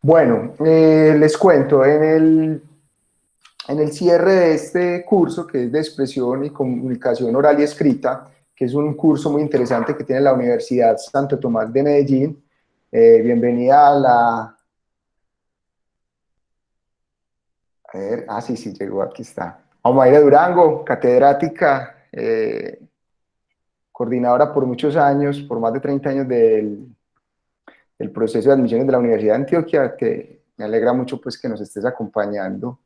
Bueno, les cuento, en el cierre de este curso, que es de expresión y comunicación oral y escrita, que es un curso muy interesante que tiene la Universidad Santo Tomás de Medellín. Bienvenida a a ver, sí, sí, llegó, aquí está. A Mayra Durango, catedrática, coordinadora por muchos años, por más de 30 años del proceso de admisiones de la Universidad de Antioquia, que me alegra mucho pues que nos estés acompañando,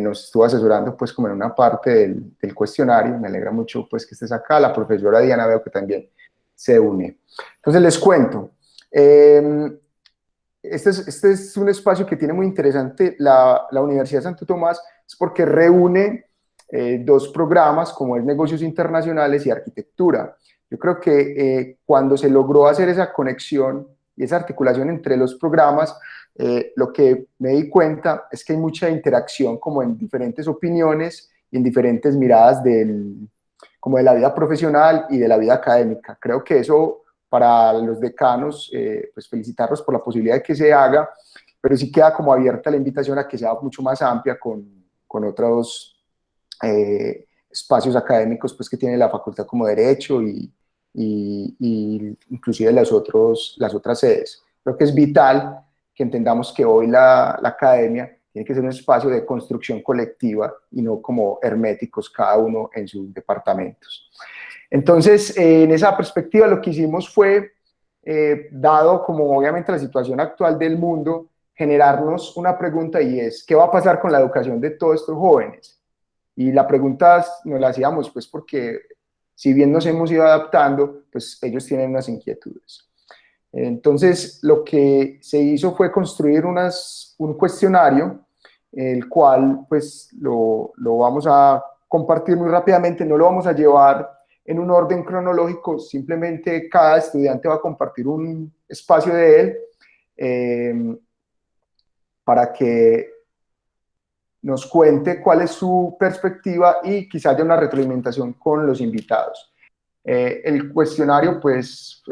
nos estuvo asesorando pues como en una parte del cuestionario, me alegra mucho pues que estés acá, la profesora Diana veo que también se une. Entonces les cuento, este es un espacio que tiene muy interesante la Universidad de Santo Tomás, es porque reúne dos programas como es Negocios Internacionales y Arquitectura. Yo creo que cuando se logró hacer esa conexión y esa articulación entre los programas, lo que me di cuenta es que hay mucha interacción como en diferentes opiniones y en diferentes miradas como de la vida profesional y de la vida académica. Creo que eso para los decanos, pues felicitarlos por la posibilidad de que se haga, pero sí queda como abierta la invitación a que sea mucho más amplia con otros espacios académicos pues, que tiene la facultad como Derecho y inclusive las otras sedes. Creo que es vital que entendamos que hoy la academia tiene que ser un espacio de construcción colectiva y no como herméticos cada uno en sus departamentos. Entonces, en esa perspectiva lo que hicimos fue, dado como obviamente la situación actual del mundo, generarnos una pregunta y es, ¿qué va a pasar con la educación de todos estos jóvenes? Y la pregunta nos la hacíamos pues porque si bien nos hemos ido adaptando, pues ellos tienen unas inquietudes. Entonces, lo que se hizo fue construir un cuestionario, el cual pues lo vamos a compartir muy rápidamente, no lo vamos a llevar en un orden cronológico, simplemente cada estudiante va a compartir un espacio de él eh, para que nos cuente cuál es su perspectiva y quizá haya una retroalimentación con los invitados. El cuestionario, pues,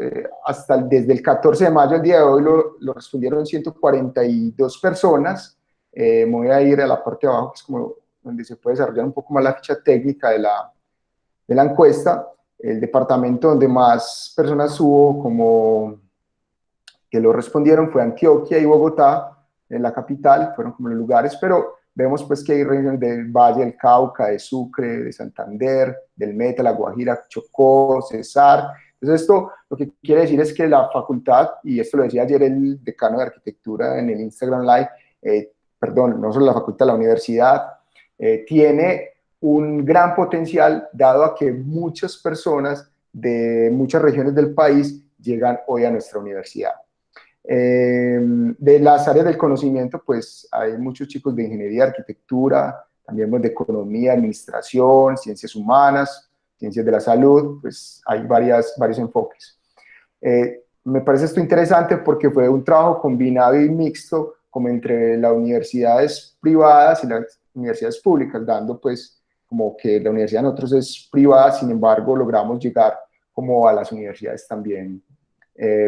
desde el 14 de mayo al día de hoy lo respondieron 142 personas. Me voy a ir a la parte de abajo, que es como donde se puede desarrollar un poco más la ficha técnica de la encuesta. El departamento donde más personas hubo como que lo respondieron fue Antioquia y Bogotá, en la capital, fueron como los lugares, pero vemos pues que hay regiones del Valle del Cauca, de Sucre, de Santander, del Meta, La Guajira, Chocó, Cesar. Entonces esto lo que quiere decir es que la facultad, y esto lo decía ayer el decano de arquitectura en el Instagram Live, perdón, no solo la facultad, la universidad, tiene un gran potencial dado a que muchas personas de muchas regiones del país llegan hoy a nuestra universidad. De las áreas del conocimiento, pues hay muchos chicos de ingeniería, arquitectura, también de economía, administración, ciencias humanas, ciencias de la salud, pues hay varios enfoques. Me parece esto interesante porque fue un trabajo combinado y mixto como entre las universidades privadas y las universidades públicas, dando pues como que la universidad de nosotros es privada, sin embargo logramos llegar como a las universidades también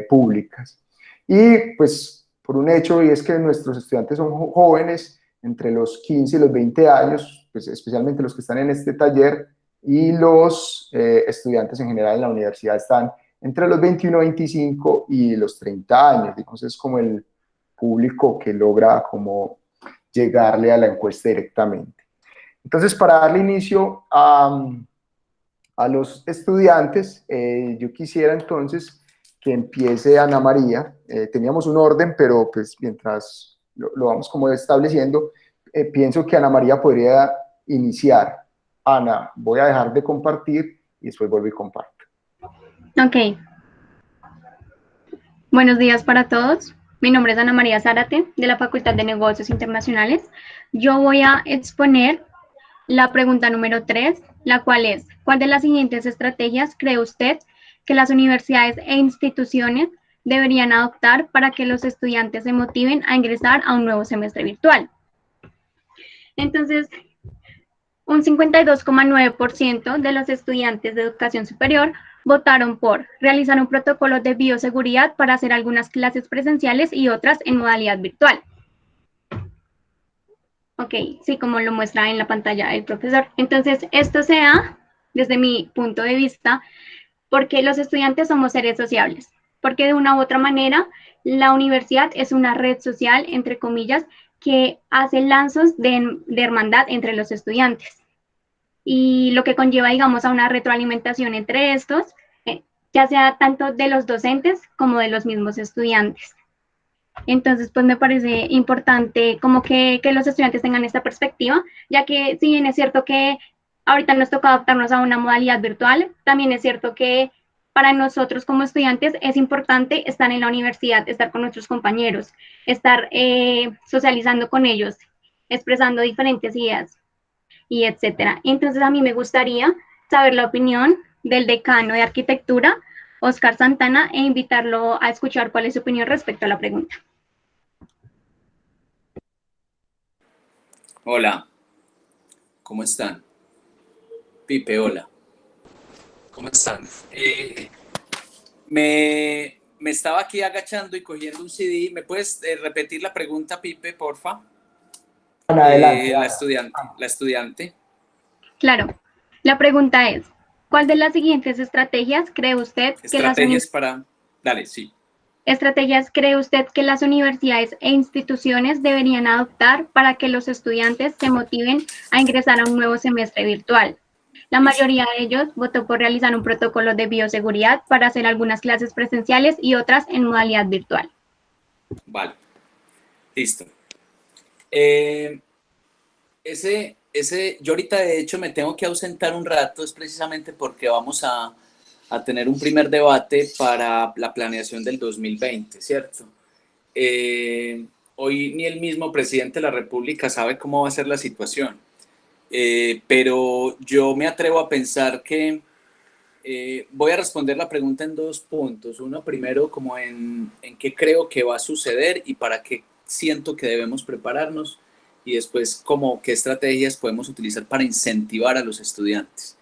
públicas. Y pues por un hecho, y es que nuestros estudiantes son jóvenes, entre los 15 y los 20 años, pues especialmente los que están en este taller, y los estudiantes en general en la universidad están entre los 21, 25 y los 30 años. Entonces es como el público que logra como llegarle a la encuesta directamente. Entonces, para darle inicio a los estudiantes, yo quisiera entonces que empiece Ana María. Teníamos un orden, pero pues mientras lo vamos como estableciendo, pienso que Ana María podría iniciar. Ana, voy a dejar de compartir y después vuelvo y comparto. Ok, buenos días para todos. Mi nombre es Ana María Zárate, de la Facultad de Negocios Internacionales. Yo voy a exponer la pregunta número 3, la cual es, ¿cuál de las siguientes estrategias cree usted que las universidades e instituciones deberían adoptar para que los estudiantes se motiven a ingresar a un nuevo semestre virtual? Entonces, un 52,9% de los estudiantes de educación superior votaron por realizar un protocolo de bioseguridad para hacer algunas clases presenciales y otras en modalidad virtual. Ok, sí, como lo muestra en la pantalla el profesor. Entonces, esto se da, desde mi punto de vista, porque los estudiantes somos seres sociables, porque de una u otra manera la universidad es una red social, entre comillas, que hace lazos de hermandad entre los estudiantes y lo que conlleva, digamos, a una retroalimentación entre estos, ya sea tanto de los docentes como de los mismos estudiantes. Entonces, pues me parece importante como que los estudiantes tengan esta perspectiva, ya que si bien es cierto que ahorita nos toca adaptarnos a una modalidad virtual, también es cierto que para nosotros como estudiantes es importante estar en la universidad, estar con nuestros compañeros, estar socializando con ellos, expresando diferentes ideas y etcétera. Entonces, a mí me gustaría saber la opinión del decano de arquitectura, Oscar Santana, e invitarlo a escuchar cuál es su opinión respecto a la pregunta. Hola, ¿cómo están? Pipe, hola. ¿Cómo están? Me estaba aquí agachando y cogiendo un CD. ¿Me puedes repetir la pregunta, Pipe, porfa? Adelante, La Ana. estudiante, la estudiante. Claro, la pregunta es, ¿cuál de las siguientes estrategias cree usted que las Estrategias para... Dale, sí. estrategias cree usted que las universidades e instituciones deberían adoptar para que los estudiantes se motiven a ingresar a un nuevo semestre virtual? La Listo. mayoría de ellos votó por realizar un protocolo de bioseguridad para hacer algunas clases presenciales y otras en modalidad virtual. Vale, listo. Yo ahorita de hecho me tengo que ausentar un rato, es precisamente porque vamos a tener un primer debate para la planeación del 2020, ¿cierto? Hoy ni el mismo presidente de la República sabe cómo va a ser la situación, pero yo me atrevo a pensar que voy a responder la pregunta en dos puntos. Uno, primero, como en qué creo que va a suceder y para qué siento que debemos prepararnos, y después, como qué estrategias podemos utilizar para incentivar a los estudiantes.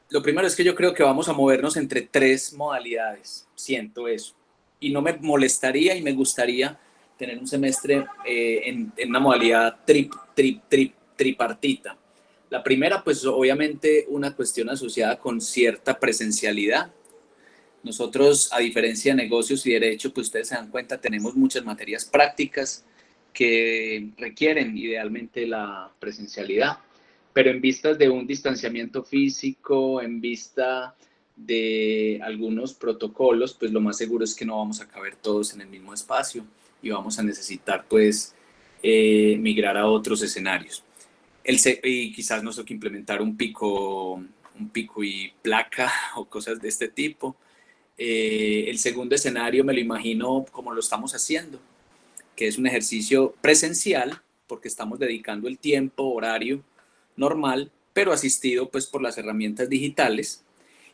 Lo primero es que yo creo que vamos a movernos entre tres modalidades, siento eso, y no me molestaría y me gustaría tener un semestre en una modalidad tripartita. La primera, pues obviamente una cuestión asociada con cierta presencialidad. Nosotros, a diferencia de negocios y derecho, pues ustedes se dan cuenta, tenemos muchas materias prácticas que requieren idealmente la presencialidad, pero en vistas de un distanciamiento físico, en vista de algunos protocolos, pues lo más seguro es que no vamos a caber todos en el mismo espacio y vamos a necesitar pues migrar a otros escenarios. Y quizás nos toque implementar un pico y placa o cosas de este tipo. El segundo escenario me lo imagino como lo estamos haciendo, que es un ejercicio presencial, porque estamos dedicando el tiempo, horario normal, pero asistido pues por las herramientas digitales.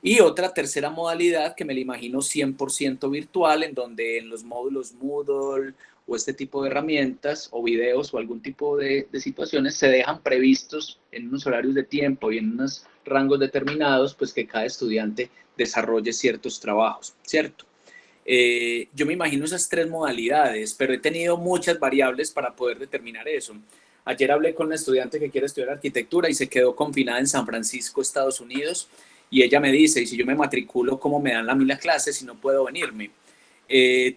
Y otra tercera modalidad que me la imagino 100% virtual, en donde en los módulos Moodle o este tipo de herramientas o videos o algún tipo de situaciones se dejan previstos en unos horarios de tiempo y en unos rangos determinados, pues que cada estudiante desarrolle ciertos trabajos, ¿cierto? Yo me imagino esas tres modalidades, pero he tenido muchas variables para poder determinar eso. Ayer hablé con una estudiante que quiere estudiar arquitectura y se quedó confinada en San Francisco, Estados Unidos, y ella me dice, y si yo me matriculo, ¿cómo me dan a mí la clase si no puedo venirme?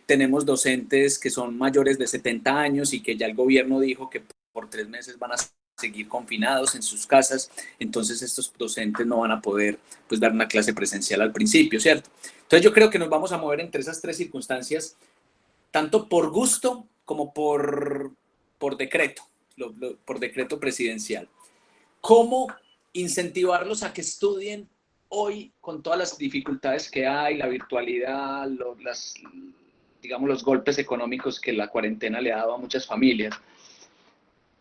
Tenemos docentes que son mayores de 70 años y que ya el gobierno dijo que por 3 meses van a seguir confinados en sus casas, entonces estos docentes no van a poder pues dar una clase presencial al principio, ¿cierto? Entonces yo creo que nos vamos a mover entre esas tres circunstancias, tanto por gusto como por decreto, por decreto presidencial. ¿Cómo incentivarlos a que estudien hoy con todas las dificultades que hay, la virtualidad, digamos, los golpes económicos que la cuarentena le ha dado a muchas familias?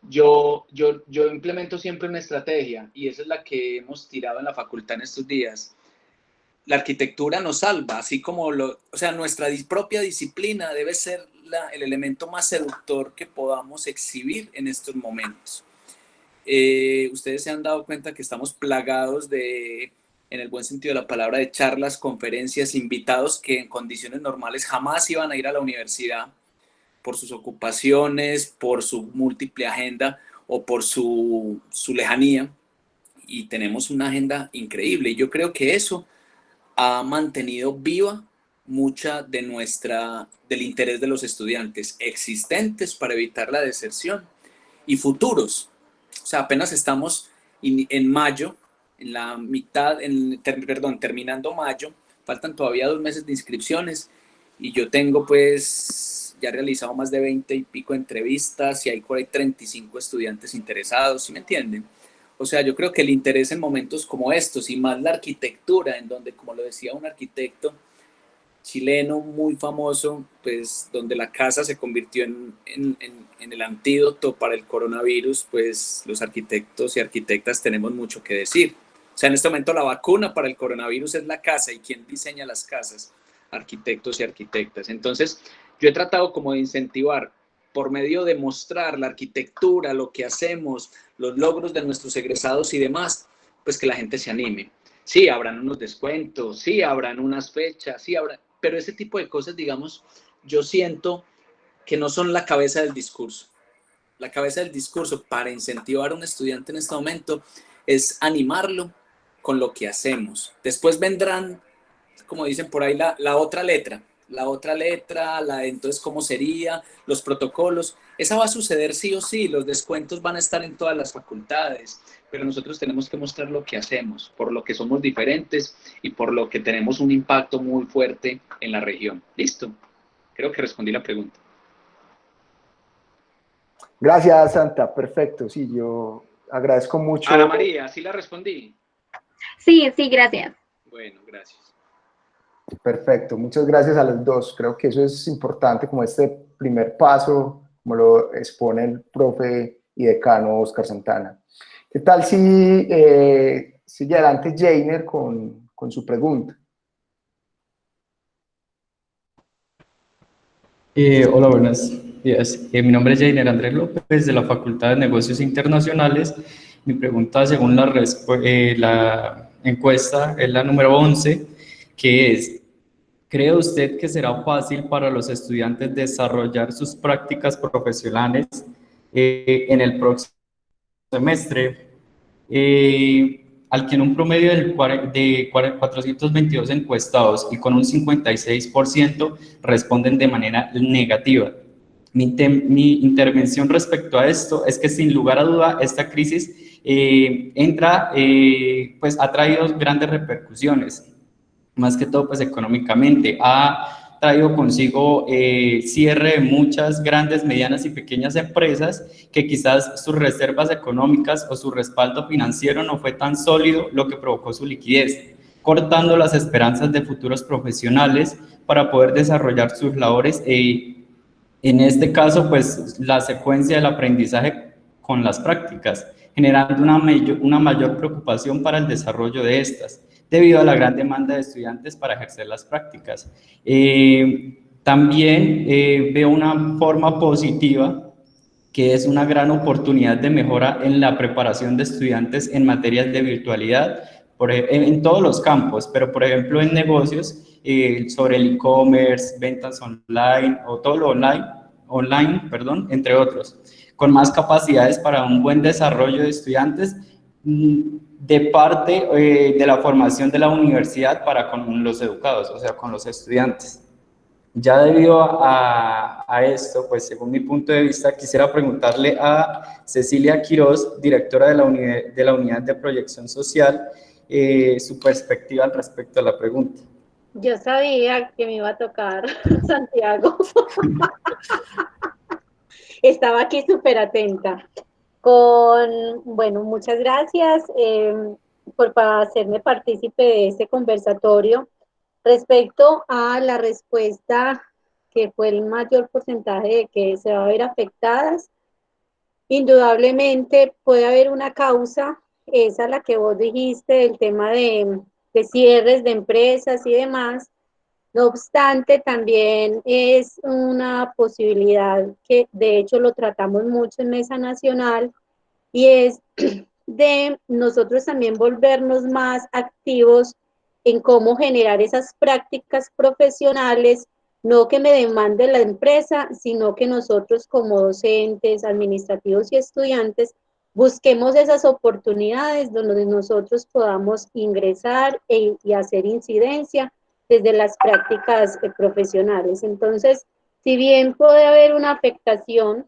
Yo implemento siempre una estrategia y esa es la que hemos tirado en la facultad en estos días. La arquitectura nos salva, así como o sea, nuestra propia disciplina debe ser el elemento más seductor que podamos exhibir en estos momentos. Ustedes se han dado cuenta que estamos plagados de, en el buen sentido de la palabra, de charlas, conferencias, invitados que en condiciones normales jamás iban a ir a la universidad, por sus ocupaciones, por su múltiple agenda o por su lejanía, y tenemos una agenda increíble. Y yo creo que eso ha mantenido viva mucha del interés de los estudiantes existentes para evitar la deserción y futuros. O sea, apenas estamos en mayo, en la mitad, terminando mayo, faltan todavía 2 meses de inscripciones y yo tengo pues ya realizado más de 20 y pico entrevistas y hay por ahí 35 estudiantes interesados, ¿sí me entienden? O sea, yo creo que el interés en momentos como estos y más la arquitectura, en donde, como lo decía un arquitecto chileno muy famoso, pues donde la casa se convirtió en el antídoto para el coronavirus, pues los arquitectos y arquitectas tenemos mucho que decir. O sea, en este momento la vacuna para el coronavirus es la casa, y ¿quién diseña las casas? Arquitectos y arquitectas. Entonces, yo he tratado como de incentivar por medio de mostrar la arquitectura, lo que hacemos, los logros de nuestros egresados y demás, pues que la gente se anime. Sí, habrán unos descuentos, sí, habrán unas fechas, sí, habrá, pero ese tipo de cosas, digamos, yo siento que no son la cabeza del discurso. La cabeza del discurso para incentivar a un estudiante en este momento es animarlo con lo que hacemos. Después vendrán, como dicen por ahí, la otra letra, entonces cómo sería, los protocolos. Esa va a suceder sí o sí, los descuentos van a estar en todas las facultades, pero nosotros tenemos que mostrar lo que hacemos, por lo que somos diferentes y por lo que tenemos un impacto muy fuerte en la región. ¿Listo? Creo que respondí la pregunta. Gracias, Santa. Perfecto. Sí, yo agradezco mucho. Ana María, ¿sí la respondí? Sí, sí, gracias. Bueno, gracias. Perfecto. Muchas gracias a los dos. Creo que eso es importante, como este primer paso, como lo expone el profe y decano Oscar Santana. ¿Qué tal si sigue adelante Jainer con su pregunta? Hola, buenos días. Mi nombre es Jainer Andrés López, de la Facultad de Negocios Internacionales. Mi pregunta, según la encuesta, es la número 11, que es: ¿cree usted que será fácil para los estudiantes desarrollar sus prácticas profesionales en el próximo semestre? Al que en un promedio de 422 encuestados y con un 56% responden de manera negativa. Mi intervención respecto a esto es que, sin lugar a duda, esta crisis pues ha traído grandes repercusiones, más que todo pues económicamente. Ha traído consigo cierre de muchas grandes, medianas y pequeñas empresas que quizás sus reservas económicas o su respaldo financiero no fue tan sólido, lo que provocó su liquidez, cortando las esperanzas de futuros profesionales para poder desarrollar sus labores. En este caso, pues la secuencia del aprendizaje con las prácticas, generando una mayor preocupación para el desarrollo de estas, debido a la gran demanda de estudiantes para ejercer las prácticas. También veo una forma positiva, que es una gran oportunidad de mejora en la preparación de estudiantes en materias de virtualidad, en todos los campos, pero por ejemplo en negocios, sobre el e-commerce, ventas online o todo lo online, entre otros, con más capacidades para un buen desarrollo de estudiantes de parte de la formación de la universidad para con los educados, o sea, con los estudiantes. Ya debido a esto, pues según mi punto de vista, quisiera preguntarle a Cecilia Quiroz, directora de la Unidad de Proyección Social, su perspectiva al respecto a la pregunta. Yo sabía que me iba a tocar Santiago. Estaba aquí súper atenta. Bueno, muchas gracias por hacerme partícipe de este conversatorio. Respecto a la respuesta, que fue el mayor porcentaje de que se va a ver afectadas, indudablemente puede haber una causa, esa la que vos dijiste, el tema de cierres de empresas y demás. No obstante, también es una posibilidad que de hecho lo tratamos mucho en Mesa Nacional, y es de nosotros también volvernos más activos en cómo generar esas prácticas profesionales no que me demande la empresa, sino que nosotros como docentes, administrativos y estudiantes busquemos esas oportunidades donde nosotros podamos ingresar y hacer incidencia desde las prácticas profesionales. Entonces, si bien puede haber una afectación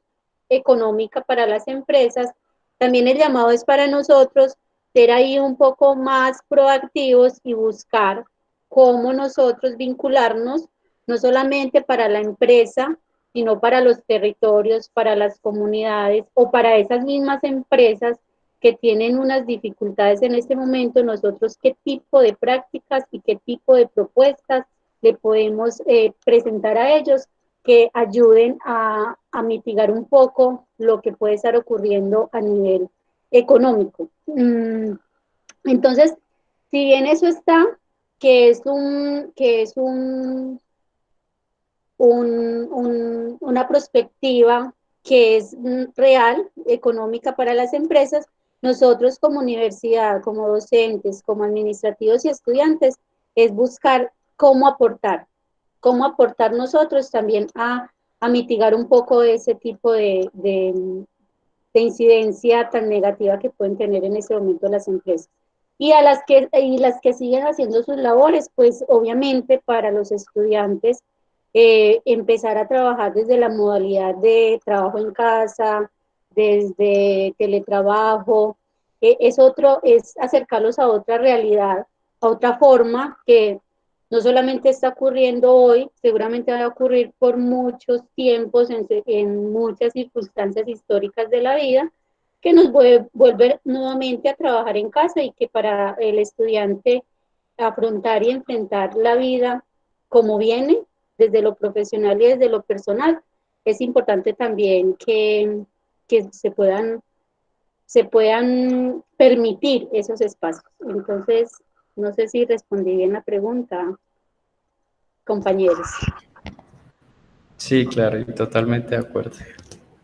económica para las empresas, también el llamado es para nosotros ser ahí un poco más proactivos y buscar cómo nosotros vincularnos, no solamente para la empresa, sino para los territorios, para las comunidades o para esas mismas empresas que tienen unas dificultades en este momento, nosotros qué tipo de prácticas y qué tipo de propuestas le podemos presentar a ellos que ayuden a mitigar un poco lo que puede estar ocurriendo a nivel económico. Entonces, si bien eso está, que es una perspectiva que es real, económica para las empresas, nosotros como universidad, como docentes, como administrativos y estudiantes, es buscar cómo aportar nosotros también a mitigar un poco ese tipo de incidencia tan negativa que pueden tener en este momento las empresas. Y las que siguen haciendo sus labores, pues obviamente para los estudiantes, empezar a trabajar desde la modalidad de trabajo en casa, desde teletrabajo, es acercarlos a otra realidad, a otra forma que no solamente está ocurriendo hoy, seguramente va a ocurrir por muchos tiempos, en muchas circunstancias históricas de la vida, que nos vuelve nuevamente a trabajar en casa y que para el estudiante afrontar y enfrentar la vida como viene, desde lo profesional y desde lo personal, es importante también que se puedan permitir esos espacios. Entonces, no sé si respondí bien la pregunta, compañeros. Sí, claro, y totalmente de acuerdo.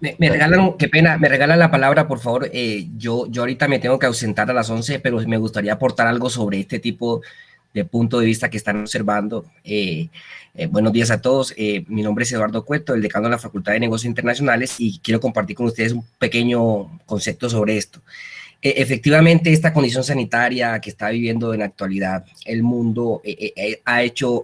Me regalan, qué pena, me regalan la palabra, por favor. Yo ahorita me tengo que ausentar a las 11, pero me gustaría aportar algo sobre este tipo de punto de vista que están observando. Buenos días a todos. Mi nombre es Eduardo Cueto, el decano de la Facultad de Negocios Internacionales, y quiero compartir con ustedes un pequeño concepto sobre esto. Efectivamente, esta condición sanitaria que está viviendo en la actualidad el mundo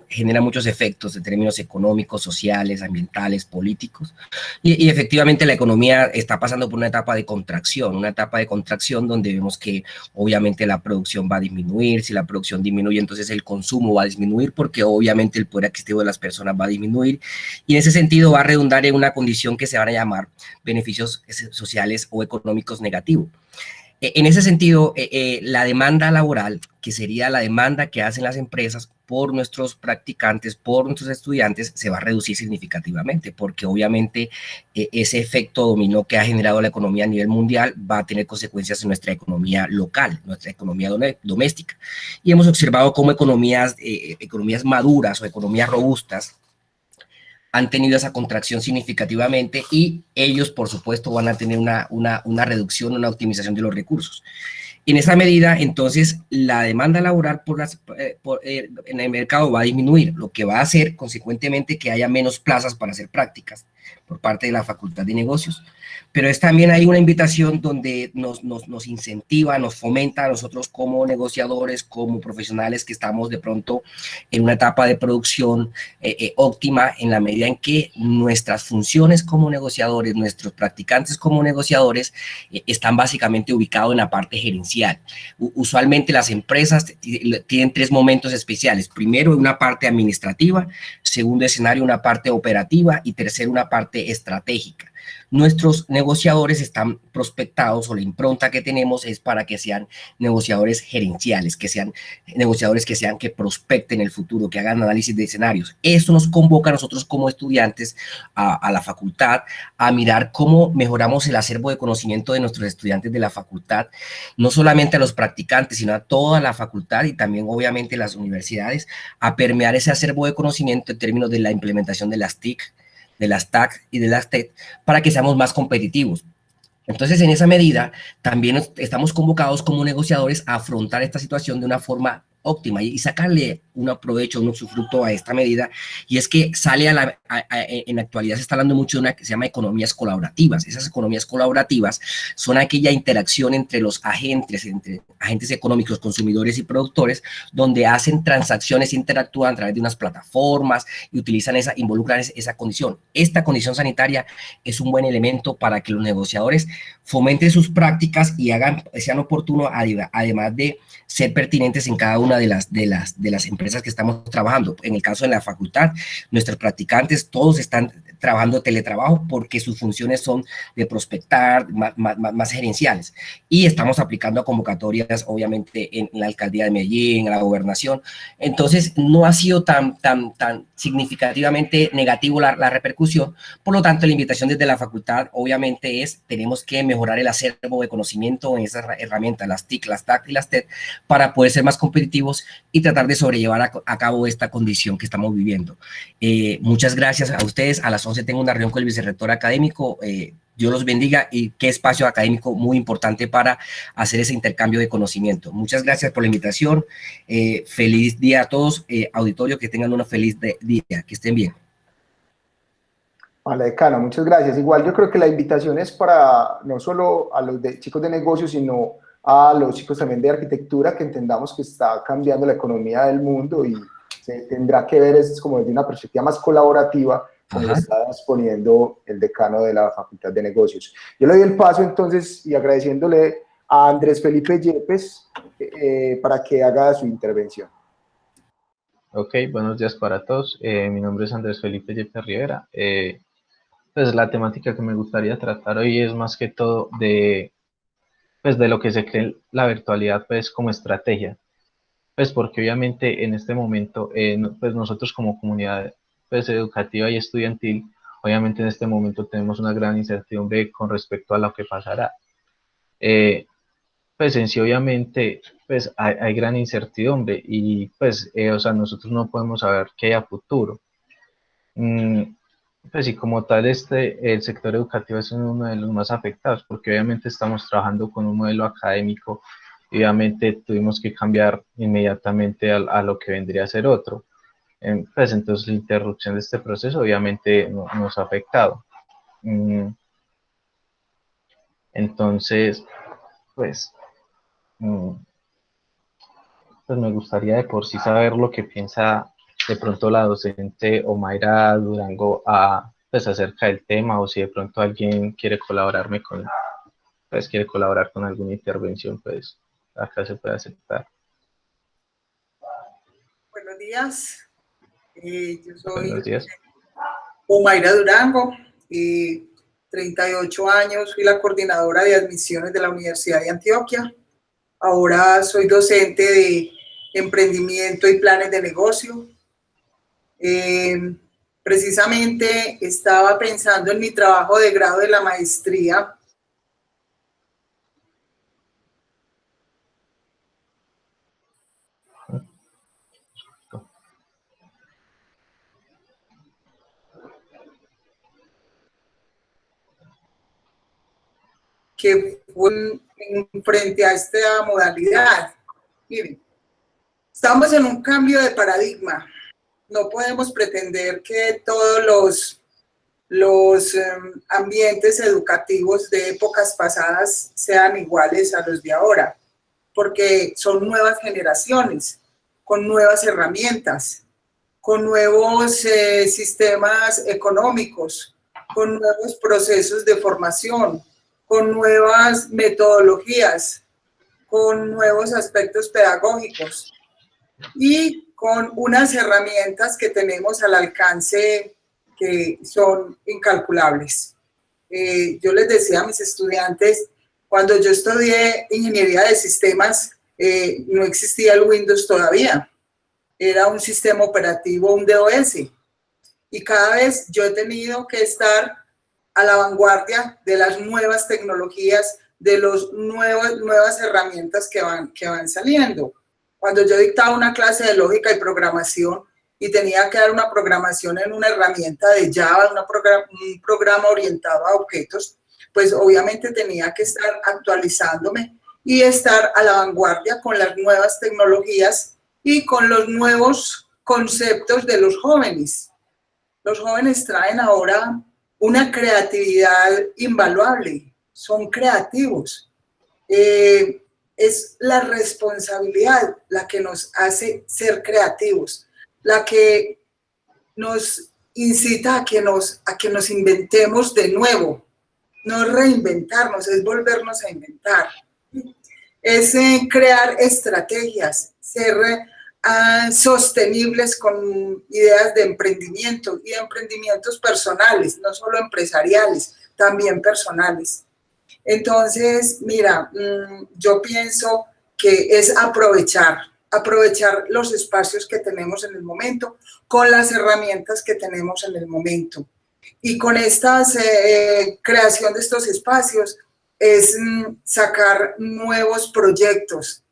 genera muchos efectos en términos económicos, sociales, ambientales, políticos. Y efectivamente la economía está pasando por una etapa de contracción donde vemos que obviamente la producción va a disminuir. Si la producción disminuye, entonces el consumo va a disminuir porque obviamente el poder adquisitivo de las personas va a disminuir. Y en ese sentido va a redundar en una condición que se van a llamar beneficios sociales o económicos negativos. En ese sentido, la demanda laboral, que sería la demanda que hacen las empresas por nuestros practicantes, por nuestros estudiantes, se va a reducir significativamente, porque obviamente ese efecto dominó que ha generado la economía a nivel mundial va a tener consecuencias en nuestra economía local, nuestra economía doméstica. Y hemos observado cómo economías maduras o economías robustas han tenido esa contracción significativamente y ellos, por supuesto, van a tener una reducción, una optimización de los recursos. En esa medida, entonces, la demanda laboral en el mercado va a disminuir, lo que va a hacer, consecuentemente, que haya menos plazas para hacer prácticas por parte de la Facultad de Negocios. Pero es también hay una invitación donde nos incentiva, nos fomenta a nosotros como negociadores, como profesionales que estamos de pronto en una etapa de producción óptima, en la medida en que nuestras funciones como negociadores, nuestros practicantes como negociadores están básicamente ubicados en la parte gerencial. Usualmente las empresas tienen tres momentos especiales. Primero, una parte administrativa, segundo escenario, una parte operativa y tercero, una parte estratégica. Nuestros negociadores están prospectados o la impronta que tenemos es para que sean negociadores gerenciales, que sean negociadores que prospecten el futuro, que hagan análisis de escenarios. Eso nos convoca a nosotros como estudiantes a la facultad a mirar cómo mejoramos el acervo de conocimiento de nuestros estudiantes de la facultad, no solamente a los practicantes, sino a toda la facultad y también obviamente las universidades, a permear ese acervo de conocimiento en términos de la implementación de las TIC, de las TAC y de las TED, para que seamos más competitivos. Entonces, en esa medida, también estamos convocados como negociadores a afrontar esta situación de una forma óptima y sacarle un provecho, un usufructo a esta medida, y es que sale en la actualidad se está hablando mucho de una que se llama economías colaborativas. Esas economías colaborativas son aquella interacción entre los entre agentes económicos, consumidores y productores, donde hacen transacciones, interactúan a través de unas plataformas y involucran esa condición. Esta condición sanitaria es un buen elemento para que los negociadores fomenten sus prácticas y sean oportunos, además de ser pertinentes en cada una de las empresas que estamos trabajando. En el caso de la facultad, nuestros practicantes todos están trabajando teletrabajo porque sus funciones son de prospectar, más gerenciales, y estamos aplicando a convocatorias obviamente en la alcaldía de Medellín, en la gobernación. Entonces no ha sido tan significativamente negativo la repercusión. Por lo tanto, la invitación desde la facultad obviamente tenemos que mejorar el acervo de conocimiento en esas herramientas, las TIC, las TAC y las TED, para poder ser más competitivos y tratar de sobrellevar a cabo esta condición que estamos viviendo. Muchas gracias a ustedes. A las 11 tengo una reunión con el vicerrector académico. Dios los bendiga, y qué espacio académico muy importante para hacer ese intercambio de conocimiento. Muchas gracias por la invitación. Feliz día a todos. Auditorio, que tengan una feliz día. Que estén bien. Vale, decano, muchas gracias. Igual yo creo que la invitación es para no solo a los chicos de negocios, sino a los chicos también de arquitectura, que entendamos que está cambiando la economía del mundo y se tendrá que ver es como desde una perspectiva más colaborativa, como está exponiendo el decano de la Facultad de Negocios. Yo le doy el paso entonces, y agradeciéndole a Andrés Felipe Yepes para que haga su intervención. Ok, buenos días para todos. Mi nombre es Andrés Felipe Yepes Rivera. Pues la temática que me gustaría tratar hoy es más que todo de lo que se cree la virtualidad pues como estrategia. Pues porque obviamente en este momento, pues nosotros como comunidad pues educativa y estudiantil, obviamente en este momento tenemos una gran incertidumbre con respecto a lo que pasará. Pues en sí obviamente pues hay gran incertidumbre y pues o sea, nosotros no podemos saber qué hay a futuro. Pues y como tal el sector educativo es uno de los más afectados, porque obviamente estamos trabajando con un modelo académico y obviamente tuvimos que cambiar inmediatamente a lo que vendría a ser otro. Pues entonces la interrupción de este proceso obviamente nos ha afectado. Entonces, pues me gustaría de por sí saber lo que piensa de pronto la docente Omaira Durango pues acerca del tema, o si de pronto alguien quiere colaborar con alguna intervención, pues acá se puede aceptar. Buenos días. Yo soy Buenos días. Omaira Durango, 38 años, fui la coordinadora de admisiones de la Universidad de Antioquia. Ahora soy docente de emprendimiento y planes de negocio. Precisamente estaba pensando en mi trabajo de grado de la maestría. Que fue frente a esta modalidad. Miren, estamos en un cambio de paradigma. No podemos pretender que todos los ambientes educativos de épocas pasadas sean iguales a los de ahora, porque son nuevas generaciones, con nuevas herramientas, con nuevos sistemas económicos, con nuevos procesos de formación, con nuevas metodologías, con nuevos aspectos pedagógicos y con unas herramientas que tenemos al alcance que son incalculables. Yo les decía a mis estudiantes, cuando yo estudié ingeniería de sistemas, no existía el Windows todavía. Era un sistema operativo, un DOS. Y cada vez yo he tenido que estar a la vanguardia de las nuevas tecnologías, de las nuevas herramientas que van saliendo. Cuando yo dictaba una clase de lógica y programación y tenía que dar una programación en una herramienta de Java, un programa orientado a objetos, pues obviamente tenía que estar actualizándome y estar a la vanguardia con las nuevas tecnologías y con los nuevos conceptos de los jóvenes. Los jóvenes traen ahora una creatividad invaluable, son creativos. Es la responsabilidad la que nos hace ser creativos, la que nos incita a que nos inventemos de nuevo. No es reinventarnos, es volvernos a inventar. Es crear estrategias, ser sostenibles con ideas de emprendimiento y de emprendimientos personales, no solo empresariales, también personales. Entonces, mira, yo pienso que es aprovechar los espacios que tenemos en el momento con las herramientas que tenemos en el momento. Y con esta creación de estos espacios es sacar nuevos proyectos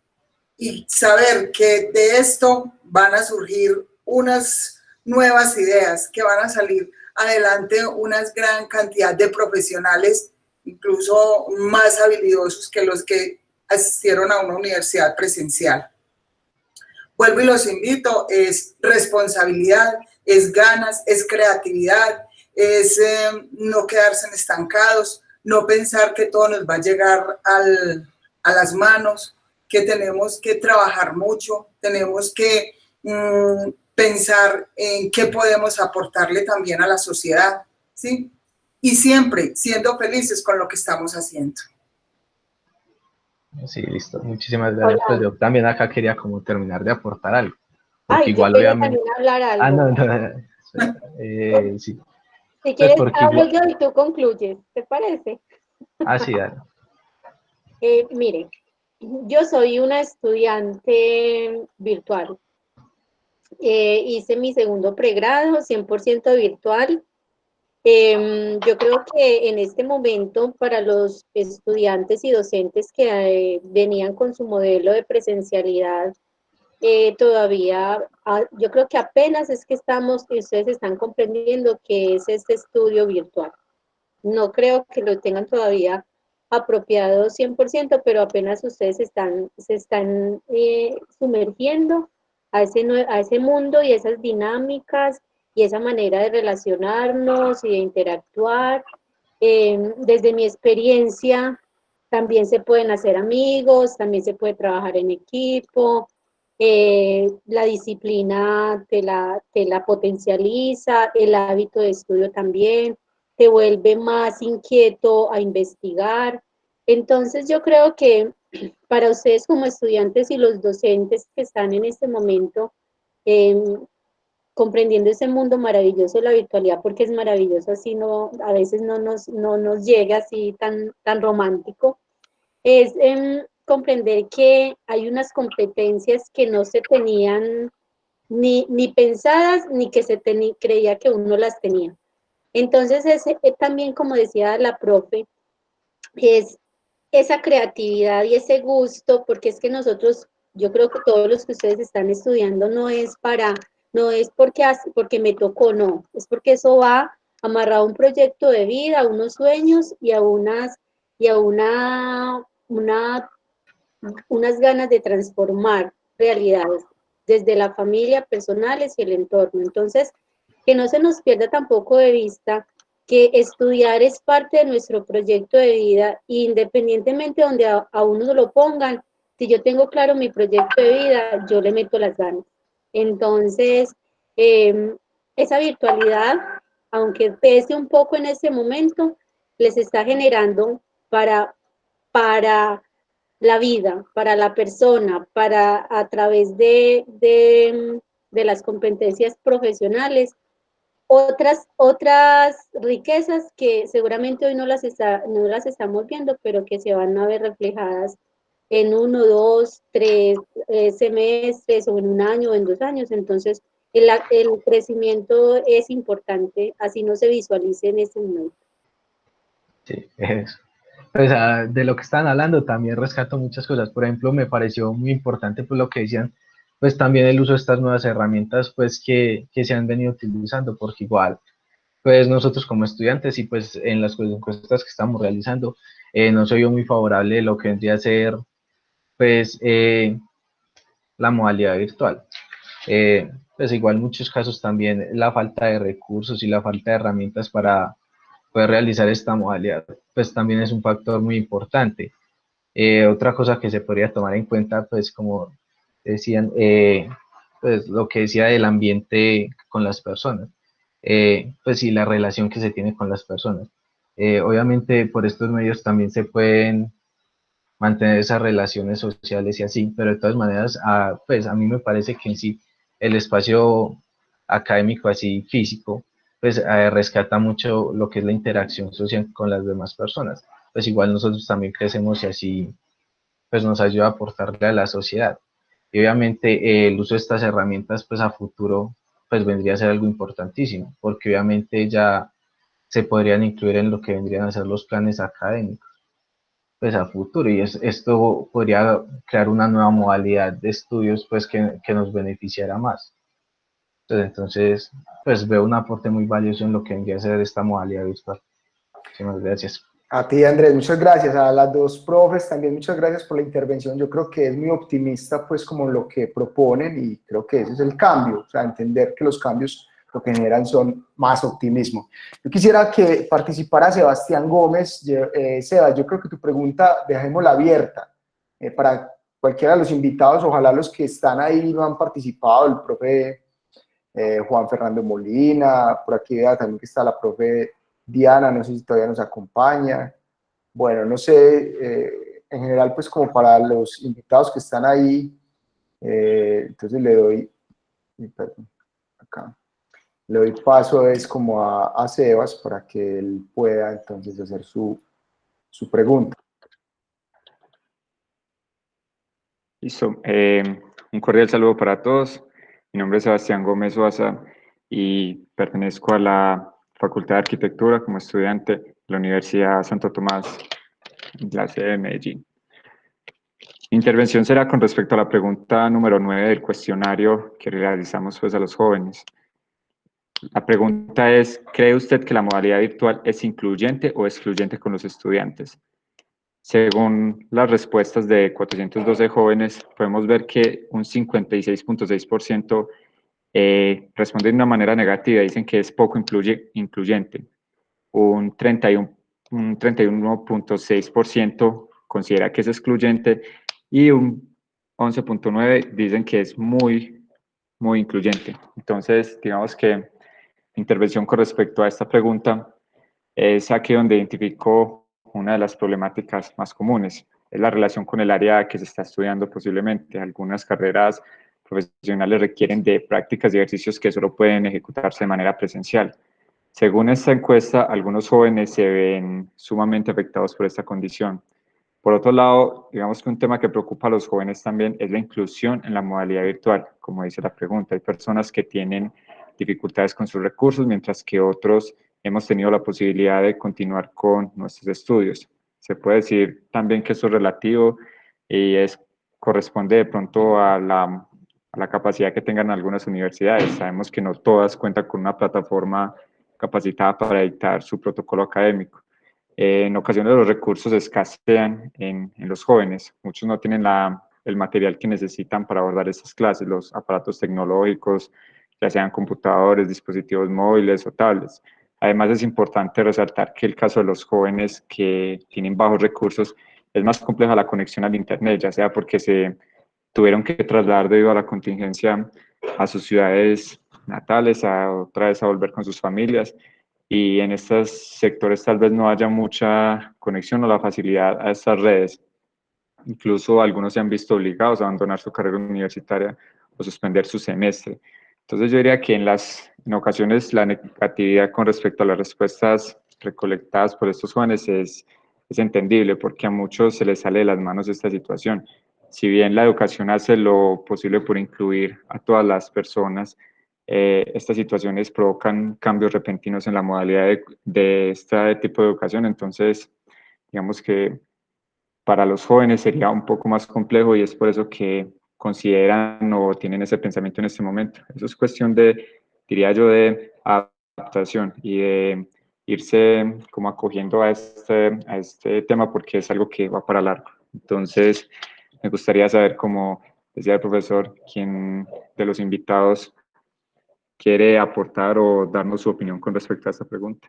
y saber que de esto van a surgir unas nuevas ideas, que van a salir adelante una gran cantidad de profesionales, incluso más habilidosos que los que asistieron a una universidad presencial. Vuelvo y los invito, es responsabilidad, es ganas, es creatividad, es no quedarse estancados, no pensar que todo nos va a llegar a las manos, que tenemos que trabajar mucho, tenemos que pensar en qué podemos aportarle también a la sociedad, ¿sí? Y siempre siendo felices con lo que estamos haciendo. Sí, listo. Muchísimas gracias. Pues yo también acá quería como terminar de aportar algo. Ay, igual yo quería obviamente... también hablar algo. Ah, no. Sí. Si quieres, pues hablo yo y tú concluyes, ¿te parece? Ah, sí, dale. Mire, yo soy una estudiante virtual. Hice mi segundo pregrado, 100% virtual. Yo creo que en este momento para los estudiantes y docentes que venían con su modelo de presencialidad, todavía, yo creo que apenas es que ustedes están comprendiendo que es este estudio virtual. No creo que lo tengan todavía apropiado 100%, pero apenas ustedes se están sumergiendo a ese mundo y esas dinámicas y esa manera de relacionarnos y de interactuar. Desde mi experiencia, también se pueden hacer amigos, también se puede trabajar en equipo, la disciplina te la potencializa, el hábito de estudio también, te vuelve más inquieto a investigar. Entonces yo creo que para ustedes como estudiantes y los docentes que están en este momento comprendiendo ese mundo maravilloso de la virtualidad, porque es maravilloso, así a veces no nos llega así tan romántico, es comprender que hay unas competencias que no se tenían ni pensadas, ni que creía que uno las tenía. Entonces, también, como decía la profe, es esa creatividad y ese gusto, porque es que nosotros, yo creo que todos los que ustedes están estudiando no es porque me tocó, no, es porque eso va amarrado a un proyecto de vida, a unos sueños y a unas ganas de transformar realidades desde la familia, personales y el entorno. Entonces, que no se nos pierda tampoco de vista que estudiar es parte de nuestro proyecto de vida, independientemente de donde a uno lo pongan. Si yo tengo claro mi proyecto de vida, yo le meto las ganas. Entonces, esa virtualidad, aunque pese un poco en este momento, les está generando para la vida, para la persona, a través de las competencias profesionales, otras riquezas que seguramente hoy no las estamos viendo, pero que se van a ver reflejadas en 1, 2, 3 semestres, o en 1 año, o en 2 años. Entonces, el crecimiento es importante, así no se visualice en este momento. Sí, eso. Pues, de lo que están hablando también rescato muchas cosas. Por ejemplo, me pareció muy importante pues lo que decían, pues también el uso de estas nuevas herramientas pues que se han venido utilizando, porque igual pues nosotros como estudiantes y pues en las encuestas que estamos realizando no soy yo muy favorable de lo que vendría a ser pues la modalidad virtual. Pues igual en muchos casos también la falta de recursos y la falta de herramientas para poder realizar esta modalidad, pues también es un factor muy importante. Otra cosa que se podría tomar en cuenta, pues como decían, pues lo que decía del ambiente con las personas, pues y la relación que se tiene con las personas. Obviamente por estos medios también se pueden mantener esas relaciones sociales y así, pero de todas maneras, pues a mí me parece que en sí el espacio académico así físico, pues rescata mucho lo que es la interacción social con las demás personas. Pues igual nosotros también crecemos y así pues nos ayuda a aportarle a la sociedad. Y obviamente el uso de estas herramientas pues a futuro pues vendría a ser algo importantísimo, porque obviamente ya se podrían incluir en lo que vendrían a ser los planes académicos pues a futuro y esto podría crear una nueva modalidad de estudios pues que nos beneficiara más. Entonces, pues veo un aporte muy valioso en lo que vendría a ser esta modalidad virtual. Muchísimas gracias. A ti, Andrés, muchas gracias. A las dos profes también muchas gracias por la intervención. Yo creo que es muy optimista, pues, como lo que proponen y creo que ese es el cambio, o sea, entender que los cambios lo que generan son más optimismo. Yo quisiera que participara Sebastián Gómez. Sebas, yo creo que tu pregunta dejémosla abierta para cualquiera de los invitados, ojalá los que están ahí no han participado, el profe Juan Fernando Molina, por aquí vea también que está la profe Diana, no sé si todavía nos acompaña. Bueno, no sé, en general, pues como para los invitados que están ahí, entonces le doy, perdón, acá, le doy paso es como a Sebas para que él pueda entonces hacer su pregunta. Listo. Un cordial saludo para todos. Mi nombre es Sebastián Gómez Oaza y pertenezco a la Facultad de Arquitectura como estudiante de la Universidad Santo Tomás, de la sede de Medellín. Mi intervención será con respecto a la pregunta número 9 del cuestionario que realizamos pues, a los jóvenes. La pregunta es, ¿cree usted que la modalidad virtual es incluyente o excluyente con los estudiantes? Según las respuestas de 412 jóvenes, podemos ver que un 56.6% responde de una manera negativa, dicen que es poco incluyente. Un 31.6% considera que es excluyente y un 11.9% dicen que es muy incluyente. Entonces, digamos que mi intervención con respecto a esta pregunta es aquí donde identifico una de las problemáticas más comunes, es la relación con el área que se está estudiando posiblemente. Algunas carreras profesionales requieren de prácticas y ejercicios que solo pueden ejecutarse de manera presencial. Según esta encuesta, algunos jóvenes se ven sumamente afectados por esta condición. Por otro lado, digamos que un tema que preocupa a los jóvenes también es la inclusión en la modalidad virtual, como dice la pregunta. Hay personas que tienen dificultades con sus recursos, mientras que otros hemos tenido la posibilidad de continuar con nuestros estudios. Se puede decir también que eso es relativo y corresponde de pronto a la capacidad que tengan algunas universidades. Sabemos que no todas cuentan con una plataforma capacitada para dictar su protocolo académico. En ocasiones los recursos escasean en los jóvenes. Muchos no tienen el material que necesitan para abordar estas clases, los aparatos tecnológicos, ya sean computadores, dispositivos móviles o tablets. Además, es importante resaltar que el caso de los jóvenes que tienen bajos recursos es más compleja la conexión al Internet, ya sea porque se tuvieron que trasladar debido a la contingencia a sus ciudades natales, otra vez a volver con sus familias, y en estos sectores tal vez no haya mucha conexión o la facilidad a estas redes. Incluso algunos se han visto obligados a abandonar su carrera universitaria o suspender su semestre. Entonces yo diría que en ocasiones la negatividad con respecto a las respuestas recolectadas por estos jóvenes es entendible porque a muchos se les sale de las manos esta situación. Si bien la educación hace lo posible por incluir a todas las personas, estas situaciones provocan cambios repentinos en la modalidad de este tipo de educación. Entonces, digamos que para los jóvenes sería un poco más complejo y es por eso que consideran o tienen ese pensamiento en este momento. Eso es cuestión diría yo, de adaptación y de irse como acogiendo a este tema porque es algo que va para largo. Entonces, me gustaría saber cómo decía el profesor, ¿quién de los invitados quiere aportar o darnos su opinión con respecto a esta pregunta?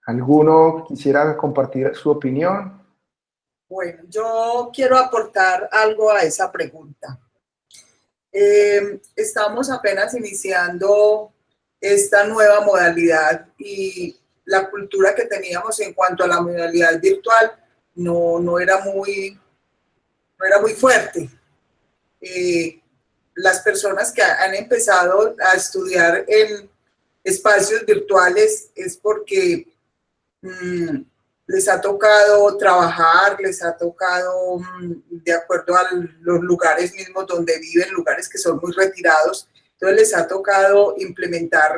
¿Alguno quisiera compartir su opinión? Bueno, yo quiero aportar algo a esa pregunta. Estamos apenas iniciando esta nueva modalidad y la cultura que teníamos en cuanto a la modalidad virtual no era muy fuerte. Las personas que han empezado a estudiar en espacios virtuales es porque les ha tocado trabajar, les ha tocado, de acuerdo a los lugares mismos donde viven, lugares que son muy retirados, entonces les ha tocado implementar,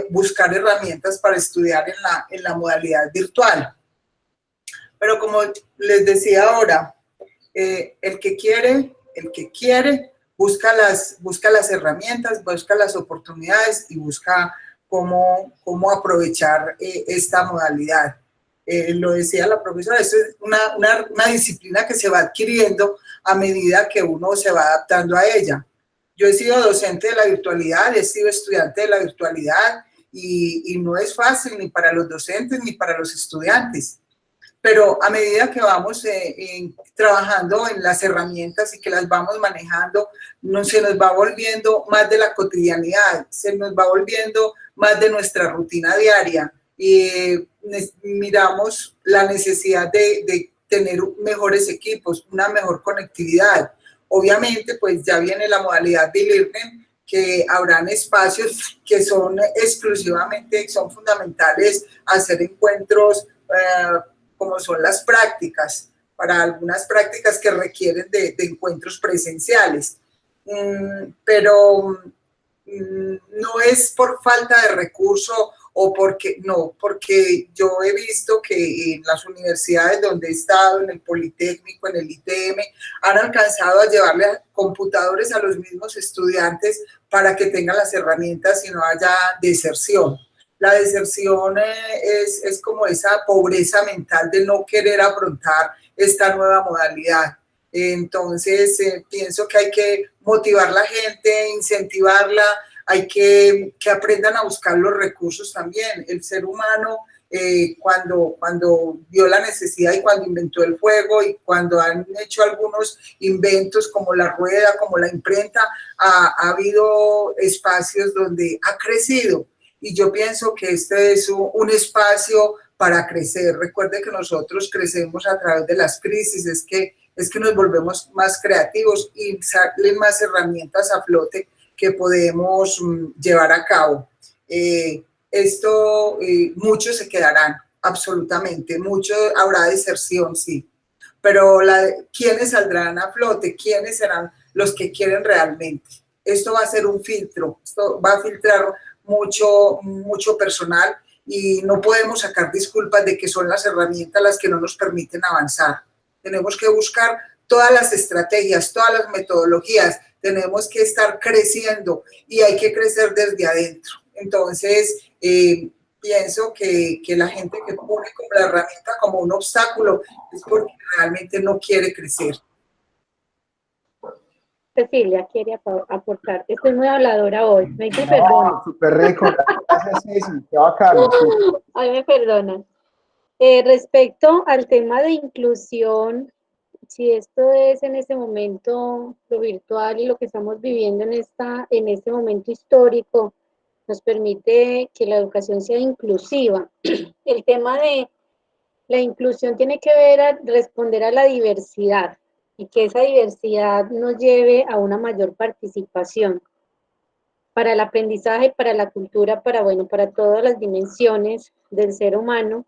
buscar herramientas para estudiar en la modalidad virtual. Pero como les decía ahora, el que quiere, busca las herramientas, busca las oportunidades y busca cómo aprovechar esta modalidad. Lo decía la profesora, esto es una disciplina que se va adquiriendo a medida que uno se va adaptando a ella. Yo he sido docente de la virtualidad, he sido estudiante de la virtualidad y no es fácil ni para los docentes ni para los estudiantes. Pero a medida que vamos trabajando en las herramientas y que las vamos manejando, se nos va volviendo más de la cotidianidad, se nos va volviendo más de nuestra rutina diaria. Miramos la necesidad de tener mejores equipos, una mejor conectividad. Obviamente, pues ya viene la modalidad de e-learning, que habrán espacios que son exclusivamente, son fundamentales hacer encuentros, como son las prácticas, para algunas prácticas que requieren de encuentros presenciales. Pero no es por falta de recurso o porque yo he visto que en las universidades donde he estado, en el Politécnico, en el ITM, han alcanzado a llevarle computadores a los mismos estudiantes para que tengan las herramientas y no haya deserción. La deserción es como esa pobreza mental de no querer afrontar esta nueva modalidad. Entonces, pienso que hay que motivar a la gente, incentivarla, hay que aprendan a buscar los recursos también. El ser humano, cuando vio la necesidad y cuando inventó el fuego y cuando han hecho algunos inventos como la rueda, como la imprenta, ha habido espacios donde ha crecido. Y yo pienso que este es un espacio para crecer. Recuerde que nosotros crecemos a través de las crisis, es que nos volvemos más creativos y salen más herramientas a flote que podemos llevar a cabo. Muchos se quedarán, absolutamente, muchos habrá deserción, sí, pero ¿quiénes saldrán a flote? ¿Quiénes serán los que quieren realmente? Esto va a ser un filtro, esto va a filtrar mucho personal y no podemos sacar disculpas de que son las herramientas las que no nos permiten avanzar. Tenemos que buscar todas las estrategias, todas las metodologías, tenemos que estar creciendo y hay que crecer desde adentro. Entonces, pienso que la gente que pone como la herramienta como un obstáculo es porque realmente no quiere crecer. Cecilia quiere aportar. Estoy muy habladora hoy. Me dice perdón. Súper rico. Gracias, Ceci. Qué bacano. Ay, me perdonan. Respecto al tema de inclusión, si esto es en este momento lo virtual y lo que estamos viviendo en este momento histórico, nos permite que la educación sea inclusiva. El tema de la inclusión tiene que ver a responder a la diversidad y que esa diversidad nos lleve a una mayor participación para el aprendizaje, para la cultura, para todas las dimensiones del ser humano.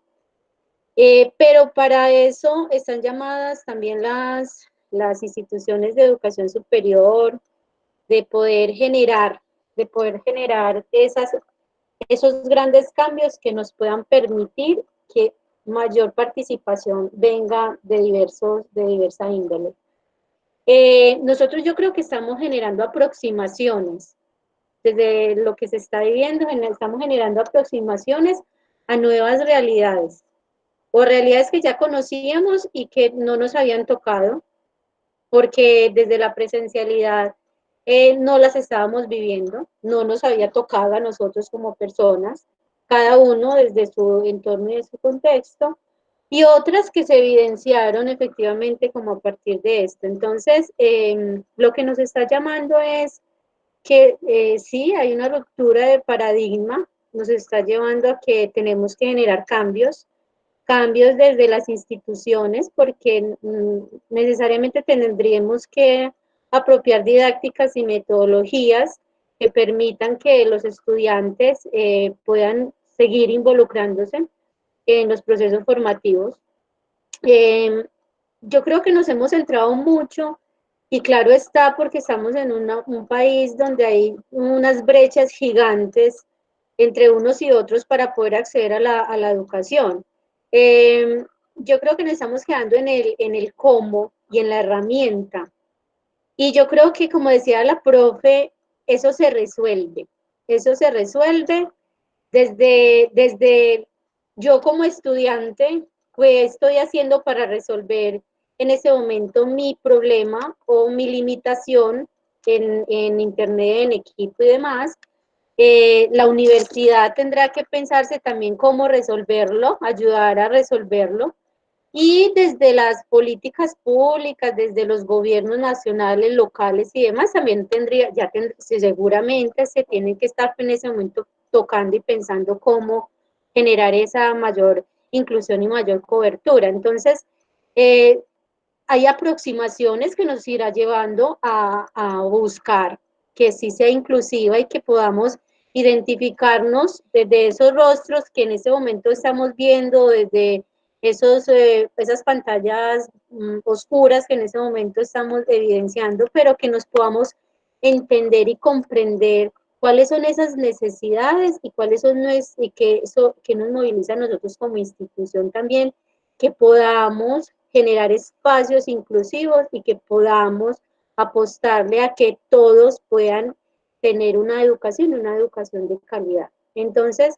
Pero para eso están llamadas también las instituciones de educación superior, de poder generar esos grandes cambios que nos puedan permitir que mayor participación venga de diversa índole. Nosotros yo creo que estamos generando aproximaciones, desde lo que se está viviendo, estamos generando aproximaciones a nuevas realidades, o realidades que ya conocíamos y que no nos habían tocado, porque desde la presencialidad no las estábamos viviendo, no nos había tocado a nosotros como personas, cada uno desde su entorno y de su contexto, y otras que se evidenciaron efectivamente como a partir de esto. Entonces, lo que nos está llamando es que sí, hay una ruptura de paradigma, nos está llevando a que tenemos que generar cambios, cambios desde las instituciones, porque necesariamente tendríamos que apropiar didácticas y metodologías que permitan que los estudiantes puedan seguir involucrándose en los procesos formativos. Yo creo que nos hemos centrado mucho, y claro está porque estamos en un país donde hay unas brechas gigantes entre unos y otros para poder acceder a la educación. Yo creo que nos estamos quedando en el cómo y en la herramienta. Y yo creo que, como decía la profe, eso se resuelve. Eso se resuelve desde yo como estudiante, pues estoy haciendo para resolver en ese momento mi problema o mi limitación en internet, en equipo y demás. La universidad tendrá que pensarse también cómo resolverlo, ayudar a resolverlo. Y desde las políticas públicas, desde los gobiernos nacionales, locales y demás, también seguramente se tienen que estar en ese momento tocando y pensando cómo generar esa mayor inclusión y mayor cobertura. Entonces, hay aproximaciones que nos irá llevando a buscar que sí sea inclusiva y que podamos identificarnos desde esos rostros que en ese momento estamos viendo, desde esas pantallas oscuras que en ese momento estamos evidenciando, pero que nos podamos entender y comprender cuáles son esas necesidades y cuáles son y que eso que nos moviliza a nosotros como institución también, que podamos generar espacios inclusivos y que podamos apostarle a que todos puedan tener una educación de calidad. Entonces,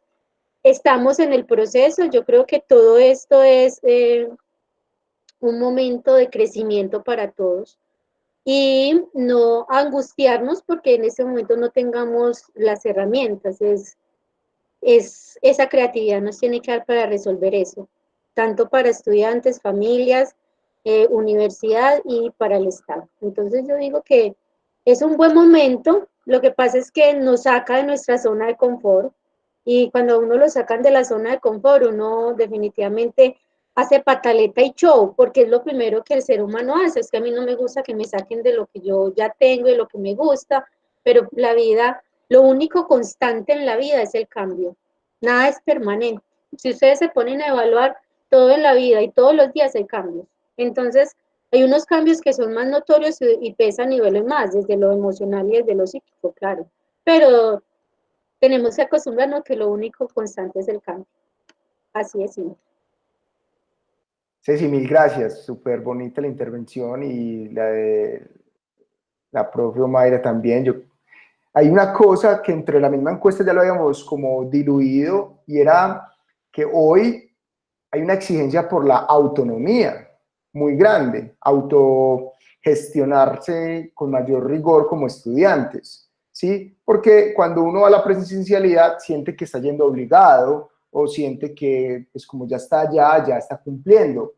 estamos en el proceso, yo creo que todo esto es un momento de crecimiento para todos y no angustiarnos porque en ese momento no tengamos las herramientas, esa creatividad nos tiene que dar para resolver eso, tanto para estudiantes, familias, universidad y para el Estado. Entonces yo digo que es un buen momento, lo que pasa es que nos saca de nuestra zona de confort, y cuando uno lo sacan de la zona de confort, uno definitivamente hace pataleta y show, porque es lo primero que el ser humano hace. Es que a mí no me gusta que me saquen de lo que yo ya tengo, de lo que me gusta, pero la vida, lo único constante en la vida es el cambio, nada es permanente. Si ustedes se ponen a evaluar todo en la vida y todos los días hay cambios, entonces hay unos cambios que son más notorios y pesan niveles más, desde lo emocional y desde lo psíquico, claro, pero tenemos que acostumbrarnos que lo único constante es el cambio. Así es simple. Ceci, mil gracias, súper bonita la intervención y la de la profe Mayra también. Hay una cosa que entre la misma encuesta ya lo habíamos como diluido, y era que hoy hay una exigencia por la autonomía muy grande, autogestionarse con mayor rigor como estudiantes, ¿sí? Porque cuando uno va a la presencialidad siente que está yendo obligado o siente que, pues como ya está allá, ya está cumpliendo.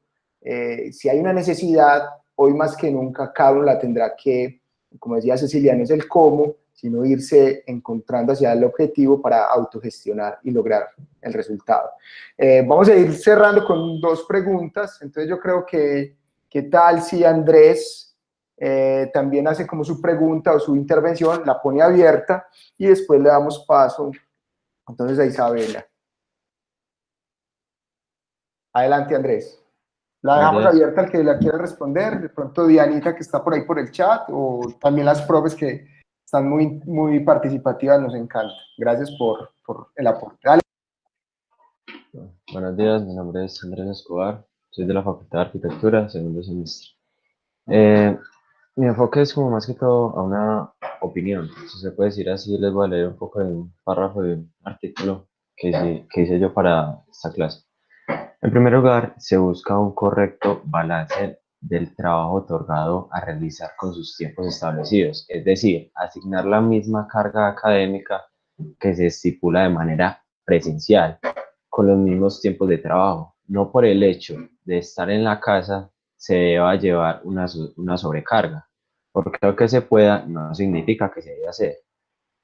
Si hay una necesidad, hoy más que nunca cada uno la tendrá que, como decía Cecilia, no es el cómo, sino irse encontrando hacia el objetivo para autogestionar y lograr el resultado. Vamos a ir cerrando con dos preguntas. Entonces yo creo que, ¿qué tal si Andrés también hace como su pregunta o su intervención, la pone abierta y después le damos paso entonces a Isabela? Adelante, Andrés. La dejamos abierta al que la quiera responder, de pronto Dianita que está por ahí por el chat, o también las profes que están muy participativas, nos encanta. Gracias por el aporte. Dale. Buenos días, mi nombre es Andrés Escobar, soy de la Facultad de Arquitectura, segundo semestre. Mi enfoque es como más que todo a una opinión, si se puede decir así. Les voy a leer un poco de un párrafo de un artículo que hice yo para esta clase. En primer lugar, se busca un correcto balance del trabajo otorgado a realizar con sus tiempos establecidos, es decir, asignar la misma carga académica que se estipula de manera presencial, con los mismos tiempos de trabajo. No por el hecho de estar en la casa se deba llevar una sobrecarga, porque lo que se pueda no significa que se debe hacer.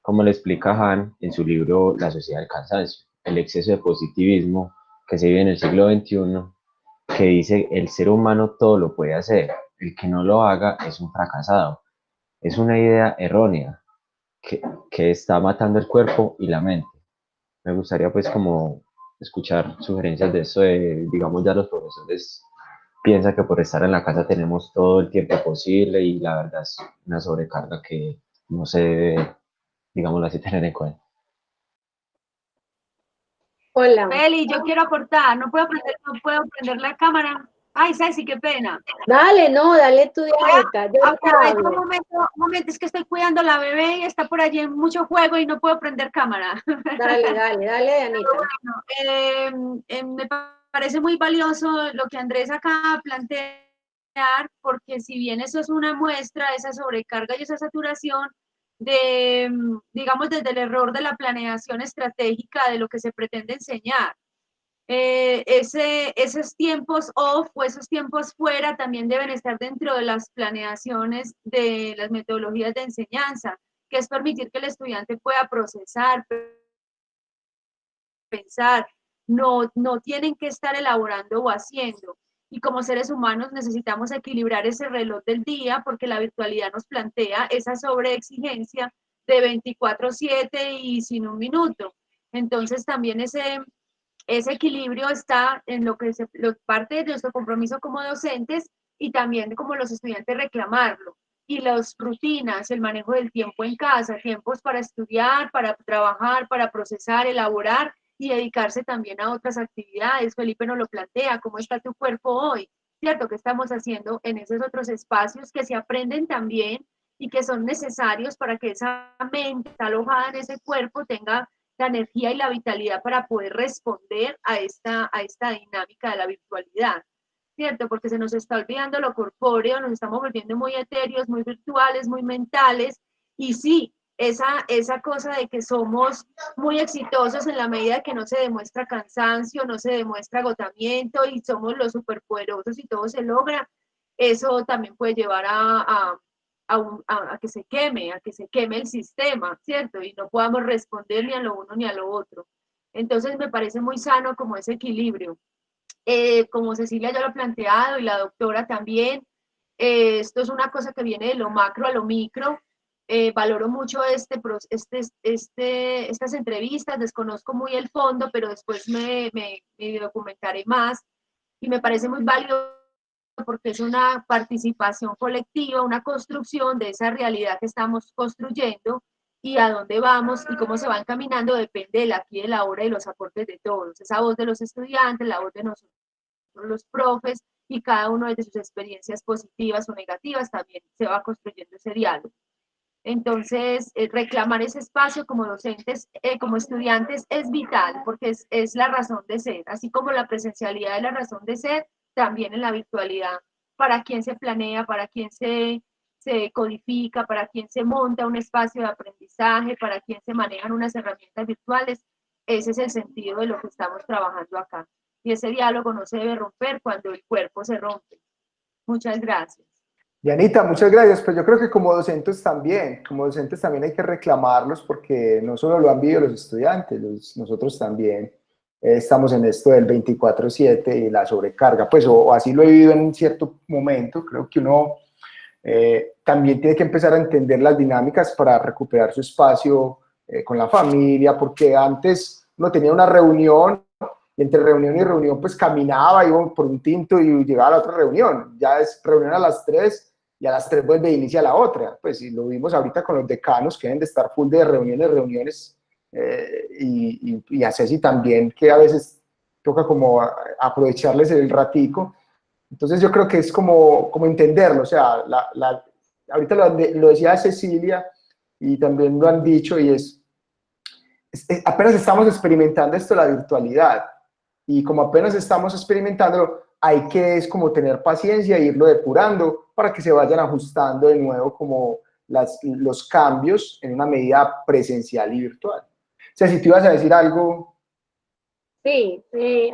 Como le explica Han en su libro La sociedad del cansancio, el exceso de positivismo que se vive en el siglo XXI, que dice el ser humano todo lo puede hacer, el que no lo haga es un fracasado. Es una idea errónea que está matando el cuerpo y la mente. Me gustaría pues como escuchar sugerencias de eso, digamos ya los profesores piensan que por estar en la casa tenemos todo el tiempo posible y la verdad es una sobrecarga que no se debe, digámoslo así, tener en cuenta. Hola. Beli, yo quiero aportar, no puedo prender la cámara. Ay, Ceci, qué pena. Dale, no, dale tu Dianita. Yo no te Aprovecho hablo. un momento, es que estoy cuidando a la bebé y está por allí en mucho juego y no puedo prender cámara. Dale, Dianita. Bueno, me parece muy valioso lo que Andrés acaba de plantear, porque si bien eso es una muestra, esa sobrecarga y esa saturación, digamos, desde el error de la planeación estratégica de lo que se pretende enseñar. Esos tiempos off o esos tiempos fuera también deben estar dentro de las planeaciones de las metodologías de enseñanza, que es permitir que el estudiante pueda procesar, pensar, no tienen que estar elaborando o haciendo. Y como seres humanos necesitamos equilibrar ese reloj del día porque la virtualidad nos plantea esa sobreexigencia de 24/7 y sin un minuto. Entonces también ese equilibrio está en lo que parte de nuestro compromiso como docentes y también como los estudiantes reclamarlo. Y las rutinas, el manejo del tiempo en casa, tiempos para estudiar, para trabajar, para procesar, elaborar y dedicarse también a otras actividades. Felipe nos lo plantea, ¿cómo está tu cuerpo hoy? ¿Cierto? ¿Qué estamos haciendo en esos otros espacios que se aprenden también y que son necesarios para que esa mente está alojada en ese cuerpo tenga la energía y la vitalidad para poder responder a esta dinámica de la virtualidad, ¿cierto? Porque se nos está olvidando lo corpóreo, nos estamos volviendo muy etéreos, muy virtuales, muy mentales, y sí, esa cosa de que somos muy exitosos en la medida que no se demuestra cansancio, no se demuestra agotamiento y somos los superpoderosos y todo se logra, eso también puede llevar a que se queme el sistema, ¿cierto? Y no podamos responder ni a lo uno ni a lo otro. Entonces me parece muy sano como ese equilibrio. Como Cecilia ya lo ha planteado y la doctora también, esto es una cosa que viene de lo macro a lo micro. Valoro mucho estas entrevistas, desconozco muy el fondo, pero después me documentaré más y me parece muy valioso porque es una participación colectiva, una construcción de esa realidad que estamos construyendo y a dónde vamos y cómo se va encaminando depende del aquí, de la ahora y los aportes de todos. Esa voz de los estudiantes, la voz de nosotros, los profes y cada uno de sus experiencias positivas o negativas también se va construyendo ese diálogo. Entonces, reclamar ese espacio como docentes, como estudiantes, es vital porque es la razón de ser, así como la presencialidad es la razón de ser, también en la virtualidad, para quien se planea, para quien se codifica, para quien se monta un espacio de aprendizaje, para quien se manejan unas herramientas virtuales, ese es el sentido de lo que estamos trabajando acá. Y ese diálogo no se debe romper cuando el cuerpo se rompe. Muchas gracias. Dianita, muchas gracias. Pues yo creo que como docentes también hay que reclamarlos porque no solo lo han vivido los estudiantes, nosotros también estamos en esto del 24/7 y la sobrecarga, pues o así lo he vivido en un cierto momento. Creo que uno también tiene que empezar a entender las dinámicas para recuperar su espacio con la familia, porque antes uno tenía una reunión y entre reunión y reunión pues caminaba, iba por un tinto y llegaba a la otra reunión. Ya es reunión a las 3 y a las 3 vuelve e inicia la otra. Pues y lo vimos ahorita con los decanos que deben de estar full de reuniones y a Ceci también, que a veces toca como aprovecharles el ratico. Entonces yo creo que es como entenderlo, o sea, ahorita lo decía Cecilia y también lo han dicho y es apenas estamos experimentando esto, la virtualidad, y como apenas estamos experimentándolo, hay que es como tener paciencia e irlo depurando para que se vayan ajustando de nuevo como los cambios en una medida presencial y virtual. O sea, si tú ibas a decir algo. Sí,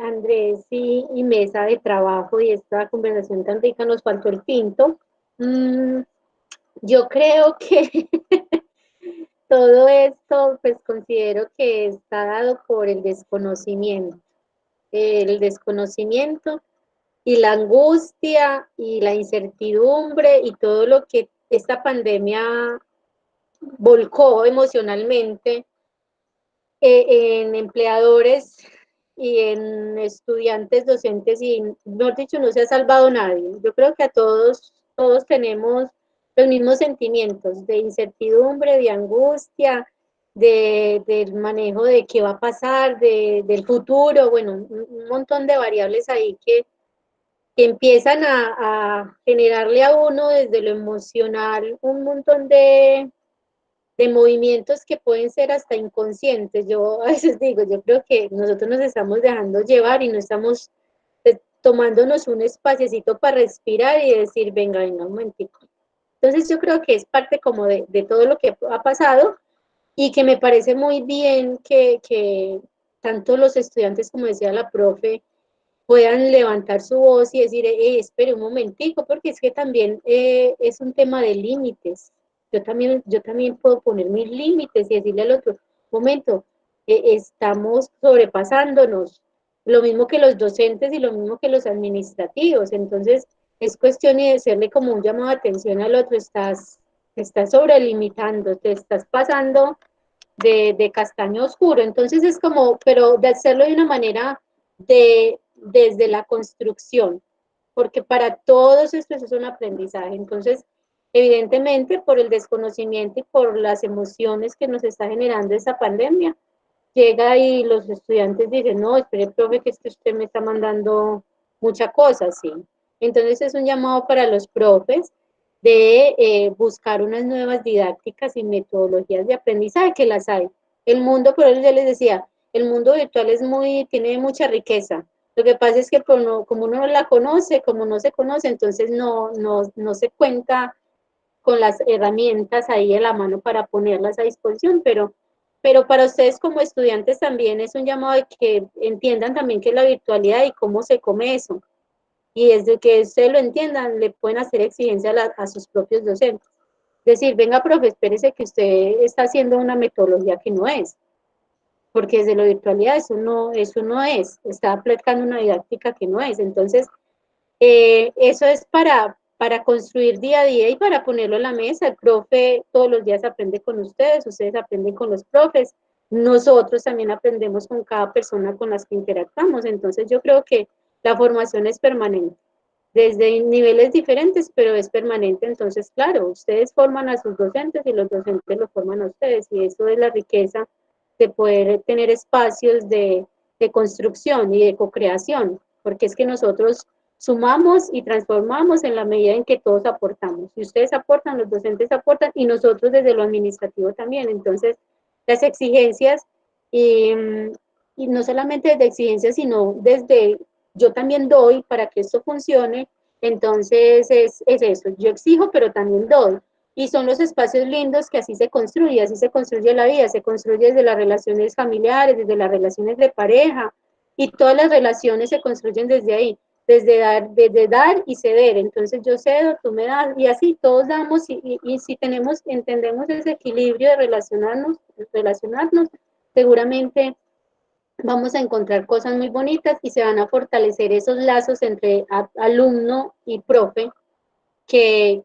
Andrés y mesa de trabajo y esta conversación tan rica, nos faltó el tinto. Yo creo que todo esto, pues considero que está dado por el desconocimiento y la angustia y la incertidumbre y todo lo que esta pandemia volcó emocionalmente en empleadores y en estudiantes, docentes y, mejor dicho, no se ha salvado nadie. Yo creo que a todos tenemos los mismos sentimientos de incertidumbre, de angustia, del manejo de qué va a pasar, del futuro, bueno, un montón de variables ahí que empiezan a generarle a uno desde lo emocional un montón de movimientos que pueden ser hasta inconscientes. Yo a veces digo, yo creo que nosotros nos estamos dejando llevar y no estamos tomándonos un espaciecito para respirar y decir, venga, un momentico. Entonces yo creo que es parte como de todo lo que ha pasado y que me parece muy bien que tanto los estudiantes, como decía la profe, puedan levantar su voz y decir, espere un momentico, porque es que también es un tema de límites. Yo también puedo poner mis límites y decirle al otro, momento, estamos sobrepasándonos, lo mismo que los docentes y lo mismo que los administrativos. Entonces, es cuestión de hacerle como un llamado de atención al otro, estás sobrelimitando, te estás pasando de castaño oscuro. Entonces es como, pero de hacerlo de una manera desde la construcción, porque para todos esto es un aprendizaje. Entonces, evidentemente, por el desconocimiento y por las emociones que nos está generando esta pandemia, llega y los estudiantes dicen, no, espere, profe, que es que usted me está mandando mucha cosa, sí. Entonces es un llamado para los profes de buscar unas nuevas didácticas y metodologías de aprendizaje, que las hay. El mundo, por eso yo les decía, el mundo virtual tiene mucha riqueza. Lo que pasa es que como uno no la conoce, como no se conoce, entonces no se cuenta con las herramientas ahí en la mano para ponerlas a disposición, pero para ustedes como estudiantes también es un llamado de que entiendan también qué es la virtualidad y cómo se come eso. Y desde que ustedes lo entiendan, le pueden hacer exigencia a sus propios docentes. Decir, venga, profe, espérese que usted está haciendo una metodología que no es, porque desde la virtualidad eso no es, está aplicando una didáctica que no es. Entonces, eso es para construir día a día y para ponerlo en la mesa. El profe todos los días aprende con ustedes aprenden con los profes, nosotros también aprendemos con cada persona con las que interactuamos. Entonces, yo creo que la formación es permanente, desde niveles diferentes, pero es permanente. Entonces, claro, ustedes forman a sus docentes y los docentes lo forman a ustedes, y eso es la riqueza de poder tener espacios de construcción y de co-creación, porque es que nosotros sumamos y transformamos en la medida en que todos aportamos. Si ustedes aportan, los docentes aportan, y nosotros desde lo administrativo también. Entonces, las exigencias, y no solamente desde exigencias, sino desde yo también doy para que esto funcione. Entonces es eso, yo exijo, pero también doy. Y son los espacios lindos que así se construye la vida, se construye desde las relaciones familiares, desde las relaciones de pareja, y todas las relaciones se construyen desde ahí, desde dar y ceder. Entonces yo cedo, tú me das, y así todos damos, y si entendemos ese equilibrio de relacionarnos, seguramente vamos a encontrar cosas muy bonitas y se van a fortalecer esos lazos entre alumno y profe que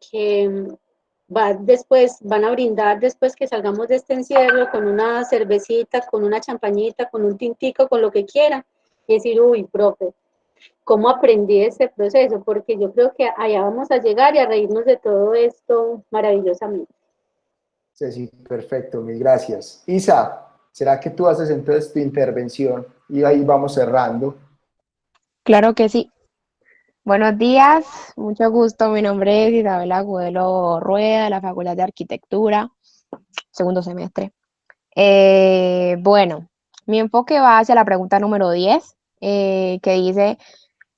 después van a brindar, después que salgamos de este encierro, con una cervecita, con una champañita, con un tintico, con lo que quiera, y decir, uy, profe, ¿cómo aprendí este proceso? Porque yo creo que allá vamos a llegar y a reírnos de todo esto maravillosamente. Sí, perfecto, mil gracias. Isa, ¿será que tú haces entonces tu intervención y ahí vamos cerrando? Claro que sí. Buenos días, mucho gusto. Mi nombre es Isabela Agudelo Rueda, de la Facultad de Arquitectura, segundo semestre. Bueno, mi enfoque va hacia la pregunta número 10, que dice,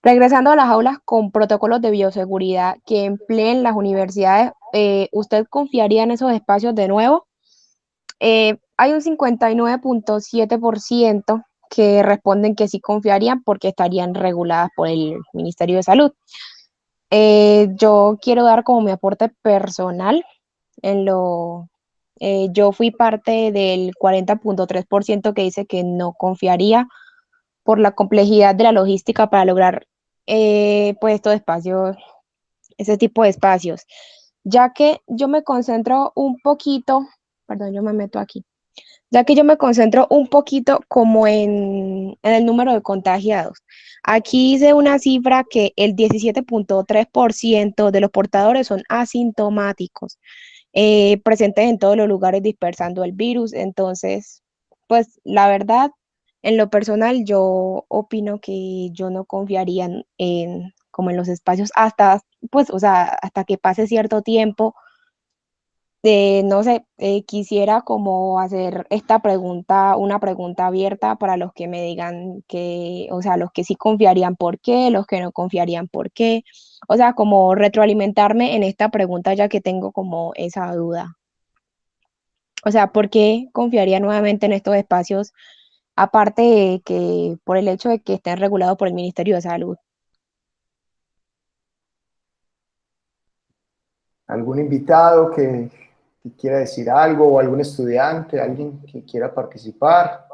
regresando a las aulas con protocolos de bioseguridad que empleen las universidades, ¿usted confiaría en esos espacios de nuevo? Hay un 59.7% que responden que sí confiarían porque estarían reguladas por el Ministerio de Salud. Yo quiero dar como mi aporte personal yo fui parte del 40.3% que dice que no confiaría por la complejidad de la logística para lograr pues estos espacios, ese tipo de espacios, ya que yo me concentro un poquito, perdón, yo me meto aquí, ya que yo me concentro un poquito como en el número de contagiados. Aquí hice una cifra que el 17.3% de los portadores son asintomáticos, presentes en todos los lugares dispersando el virus. Entonces, pues la verdad, en lo personal, yo opino que yo no confiaría como en los espacios hasta, pues, o sea, hasta que pase cierto tiempo. No sé, quisiera como hacer esta pregunta, una pregunta abierta para los que me digan que, o sea, los que sí confiarían por qué, los que no confiarían por qué, o sea, como retroalimentarme en esta pregunta ya que tengo como esa duda. O sea, ¿por qué confiaría nuevamente en estos espacios, aparte de que por el hecho de que estén regulados por el Ministerio de Salud? ¿Algún invitado que quiera decir algo o algún estudiante, alguien que quiera participar?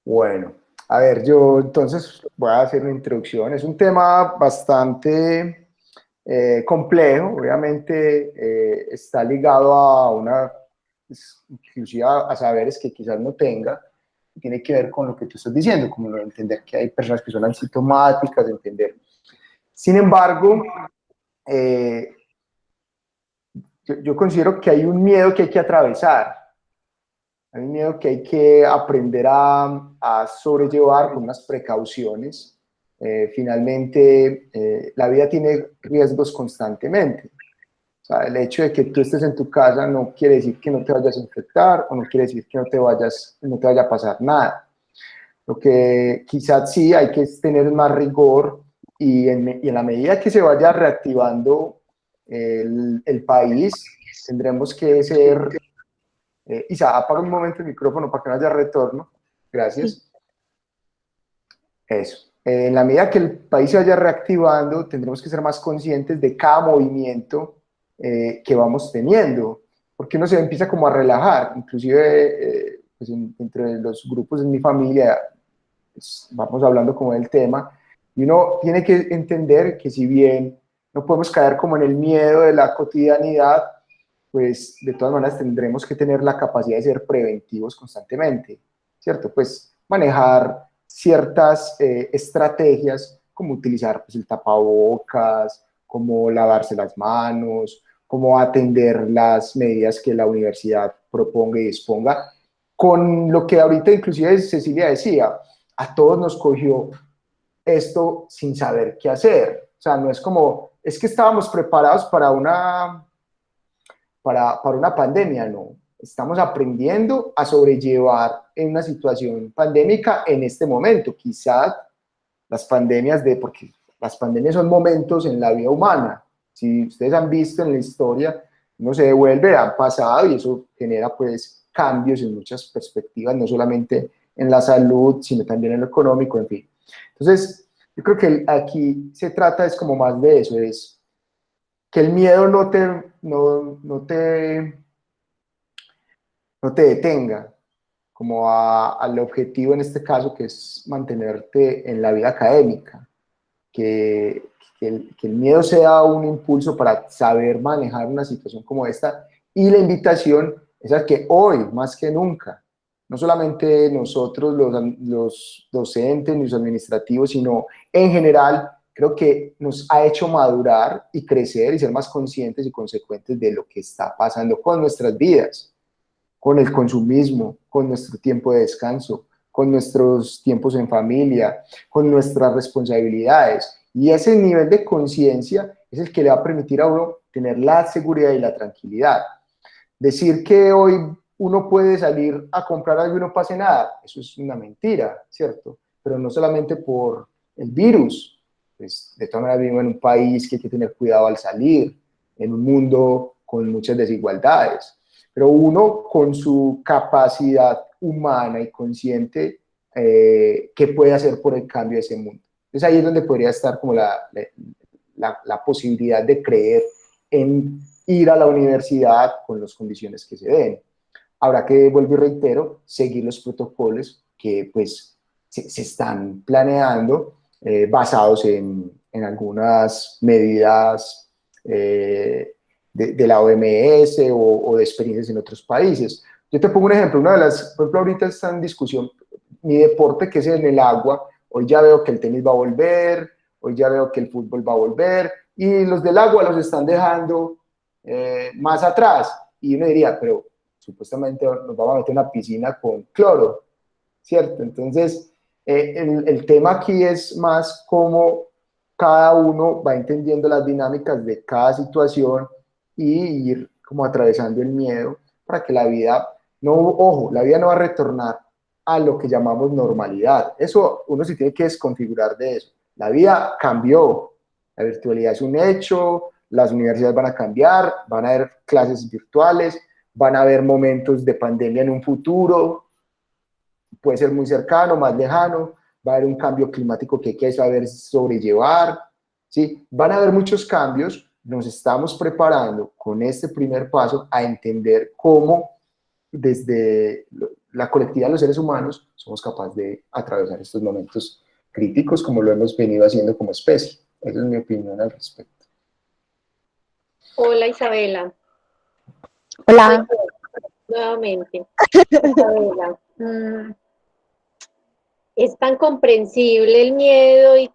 Bueno, a ver, yo entonces voy a hacer una introducción. Es un tema bastante complejo, obviamente está ligado a inclusive a saberes que quizás no tenga, tiene que ver con lo que tú estás diciendo, como lo de entender que hay personas que son asintomáticas, de entender. Sin embargo, yo considero que hay un miedo que hay que atravesar, hay un miedo que hay que aprender a sobrellevar con unas precauciones. Finalmente, la vida tiene riesgos constantemente. O sea, el hecho de que tú estés en tu casa no quiere decir que no te vayas a infectar o no quiere decir que no te vaya a pasar nada. Lo que quizás sí hay que tener más rigor y en la medida que se vaya reactivando el país, tendremos que ser... Isa, apaga un momento el micrófono para que no haya retorno. Gracias. Eso. En la medida que el país se vaya reactivando, tendremos que ser más conscientes de cada movimiento que vamos teniendo, porque uno se empieza como a relajar, inclusive pues entre los grupos de mi familia, pues, vamos hablando como del tema, y uno tiene que entender que si bien no podemos caer como en el miedo de la cotidianidad, pues de todas maneras tendremos que tener la capacidad de ser preventivos constantemente, ¿cierto? Pues manejar ciertas estrategias, como utilizar pues, el tapabocas, como lavarse las manos, como atender las medidas que la universidad proponga y disponga, con lo que ahorita inclusive Cecilia decía, a todos nos cogió esto sin saber qué hacer. O sea, no es como, es que estábamos preparados para una pandemia, no. Estamos aprendiendo a sobrellevar en una situación pandémica en este momento. Quizás las pandemias porque las pandemias son momentos en la vida humana. Si ustedes han visto en la historia, uno se devuelve al pasado y eso genera pues cambios en muchas perspectivas, no solamente en la salud, sino también en lo económico, en fin. Entonces, yo creo que aquí se trata es como más de eso, es que el miedo no te detenga, como al objetivo en este caso que es mantenerte en la vida académica, que el miedo sea un impulso para saber manejar una situación como esta, y la invitación es a que hoy, más que nunca, no solamente nosotros los docentes, los administrativos, sino en general, creo que nos ha hecho madurar y crecer y ser más conscientes y consecuentes de lo que está pasando con nuestras vidas, con el consumismo, con nuestro tiempo de descanso, con nuestros tiempos en familia, con nuestras responsabilidades. Y ese nivel de conciencia es el que le va a permitir a uno tener la seguridad y la tranquilidad. Decir que hoy uno puede salir a comprar algo y no pase nada, eso es una mentira, ¿cierto? Pero no solamente por el virus, pues de todas maneras vivimos en un país que hay que tener cuidado al salir, en un mundo con muchas desigualdades, pero uno con su capacidad humana y consciente, ¿qué puede hacer por el cambio de ese mundo? Entonces ahí es donde podría estar como la posibilidad de creer en ir a la universidad con las condiciones que se den. Habrá que, vuelvo y reitero, seguir los protocolos que pues se están planeando basados en algunas medidas de la OMS o de experiencias en otros países. Yo te pongo un ejemplo, una de las, por ejemplo, ahorita está en discusión mi deporte que es en el agua. Hoy ya veo que el tenis va a volver, hoy ya veo que el fútbol va a volver, y los del agua los están dejando más atrás. Y uno diría, pero supuestamente nos vamos a meter en una piscina con cloro, ¿cierto? Entonces, el tema aquí es más cómo cada uno va entendiendo las dinámicas de cada situación y ir como atravesando el miedo para que la vida, no, ojo, la vida no va a retornar a lo que llamamos normalidad. Eso uno se tiene que desconfigurar de eso. La vida cambió, la virtualidad es un hecho, las universidades van a cambiar, van a haber clases virtuales, van a haber momentos de pandemia en un futuro, puede ser muy cercano, más lejano, va a haber un cambio climático que hay que saber sobrellevar, ¿sí? Van a haber muchos cambios, nos estamos preparando con este primer paso a entender cómo desde la colectividad de los seres humanos somos capaces de atravesar estos momentos críticos como lo hemos venido haciendo como especie. Esa es mi opinión al respecto. Hola Isabela. Hola. Nuevamente. Isabela, es tan comprensible el miedo y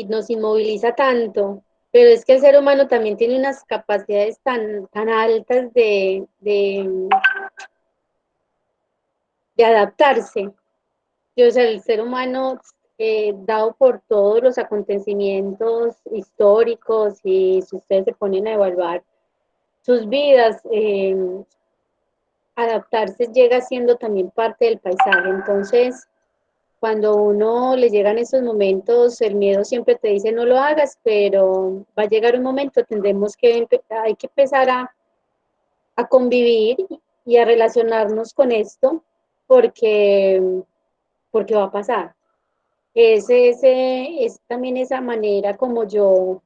nos inmoviliza tanto, pero es que el ser humano también tiene unas capacidades tan altas de adaptarse. O sea, el ser humano, dado por todos los acontecimientos históricos, y si ustedes se ponen a evaluar sus vidas, adaptarse llega siendo también parte del paisaje. Entonces, cuando uno le llegan esos momentos, el miedo siempre te dice no lo hagas, pero va a llegar un momento, hay que empezar a convivir y a relacionarnos con esto, porque va a pasar. Es también esa manera como yo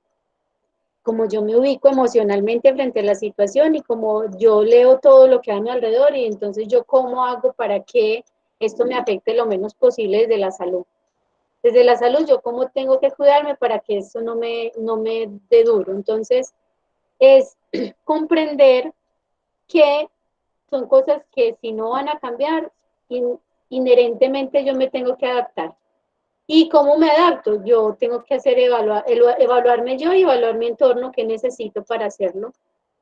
me ubico emocionalmente frente a la situación y como yo leo todo lo que hay a mi alrededor, y entonces yo cómo hago para que esto me afecte lo menos posible desde la salud. Desde la salud yo cómo tengo que cuidarme para que esto no me dé duro. Entonces es comprender que son cosas que si no van a cambiar, inherentemente yo me tengo que adaptar. ¿Y cómo me adapto? Yo tengo que evaluarme yo y evaluar mi entorno, qué necesito para hacerlo.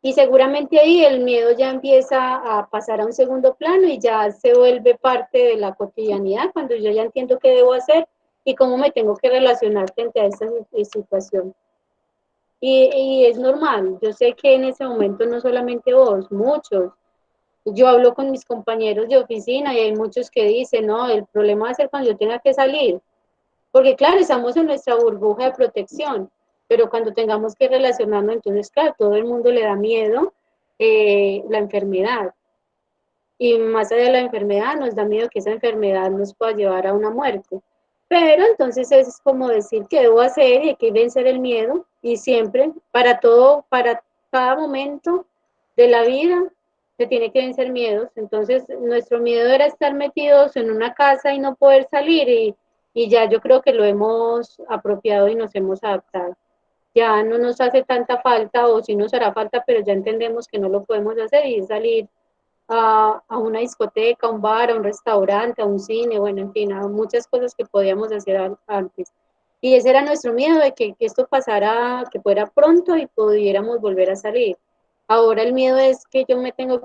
Y seguramente ahí el miedo ya empieza a pasar a un segundo plano y ya se vuelve parte de la cotidianidad, cuando yo ya entiendo qué debo hacer y cómo me tengo que relacionar frente a esta situación. Y es normal, yo sé que en ese momento no solamente vos, muchos. Yo hablo con mis compañeros de oficina y hay muchos que dicen, no, el problema va a ser cuando yo tenga que salir. Porque claro, estamos en nuestra burbuja de protección, pero cuando tengamos que relacionarnos, entonces claro, todo el mundo le da miedo la enfermedad. Y más allá de la enfermedad, nos da miedo que esa enfermedad nos pueda llevar a una muerte. Pero entonces es como decir qué debo hacer y hay que vencer el miedo. Y siempre, para cada momento de la vida, se tiene que vencer miedos. Entonces, nuestro miedo era estar metidos en una casa y no poder salir, y ya yo creo que lo hemos apropiado y nos hemos adaptado. Ya no nos hace tanta falta, o sí nos hará falta, pero ya entendemos que no lo podemos hacer, y es salir a una discoteca, a un bar, a un restaurante, a un cine, bueno, en fin, a muchas cosas que podíamos hacer antes. Y ese era nuestro miedo, de que esto pasara, que fuera pronto y pudiéramos volver a salir. Ahora el miedo es que yo tengo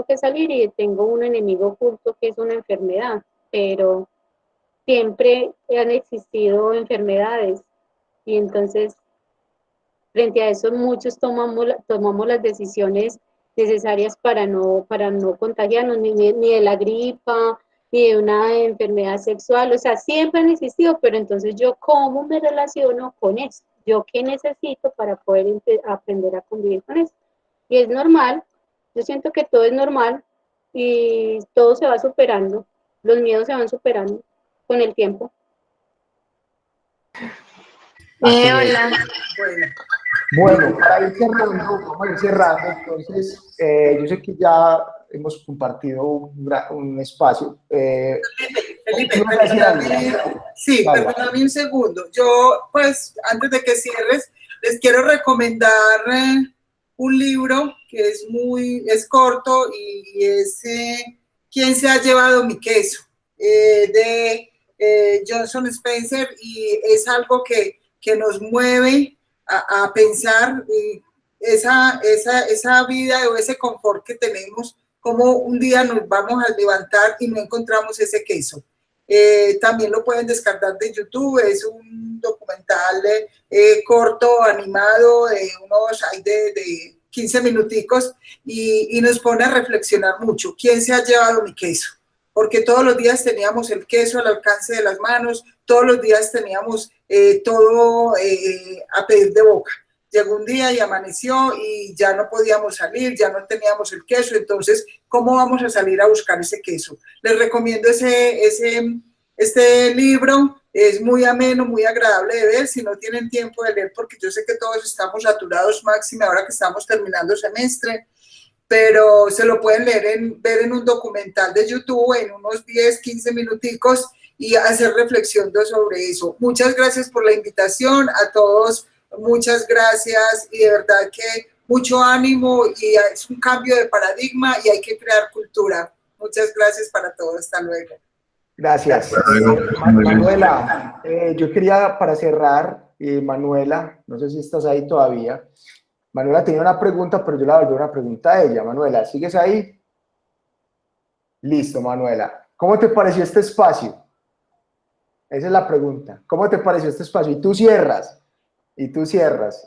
que salir y tengo un enemigo oculto que es una enfermedad, pero siempre han existido enfermedades, y entonces frente a eso muchos tomamos las decisiones necesarias para no contagiarnos ni de la gripa, ni de una enfermedad sexual, o sea, siempre han existido, pero entonces yo cómo me relaciono con eso, yo qué necesito para poder aprender a convivir con eso. Y es normal, yo siento que todo es normal y todo se va superando, los miedos se van superando con el tiempo. Así es. Hola. Bueno, para ir cerrando, vamos a ir cerrando, entonces, yo sé que ya hemos compartido un espacio. Felipe, perdóname un segundo. Yo, pues, antes de que cierres, les quiero recomendar un libro que es corto y es ¿Quién se ha llevado mi queso? De Johnson Spencer, y es algo que nos mueve a pensar esa vida o ese confort que tenemos, como un día nos vamos a levantar y no encontramos ese queso. También lo pueden descargar de YouTube, es un documental corto, animado, de 15 minuticos, y nos pone a reflexionar mucho. ¿Quién se ha llevado mi queso? Porque todos los días teníamos el queso al alcance de las manos, todos los días teníamos todo a pedir de boca. Llegó un día y amaneció y ya no podíamos salir, ya no teníamos el queso, entonces, ¿cómo vamos a salir a buscar ese queso? Les recomiendo este libro, es muy ameno, muy agradable de ver, si no tienen tiempo de leer, porque yo sé que todos estamos saturados, máxime ahora que estamos terminando semestre, pero se lo pueden ver en un documental de YouTube en unos 10, 15 minuticos y hacer reflexión sobre eso. Muchas gracias por la invitación a todos, muchas gracias, y de verdad que mucho ánimo, y es un cambio de paradigma y hay que crear cultura. Muchas gracias para todos, hasta luego. Gracias. Manuela, yo quería para cerrar, Manuela, no sé si estás ahí todavía. Manuela tenía una pregunta, pero yo la volví una pregunta a ella. Manuela, ¿sigues ahí? Listo, Manuela. ¿Cómo te pareció este espacio? Esa es la pregunta. ¿Cómo te pareció este espacio? Y tú cierras,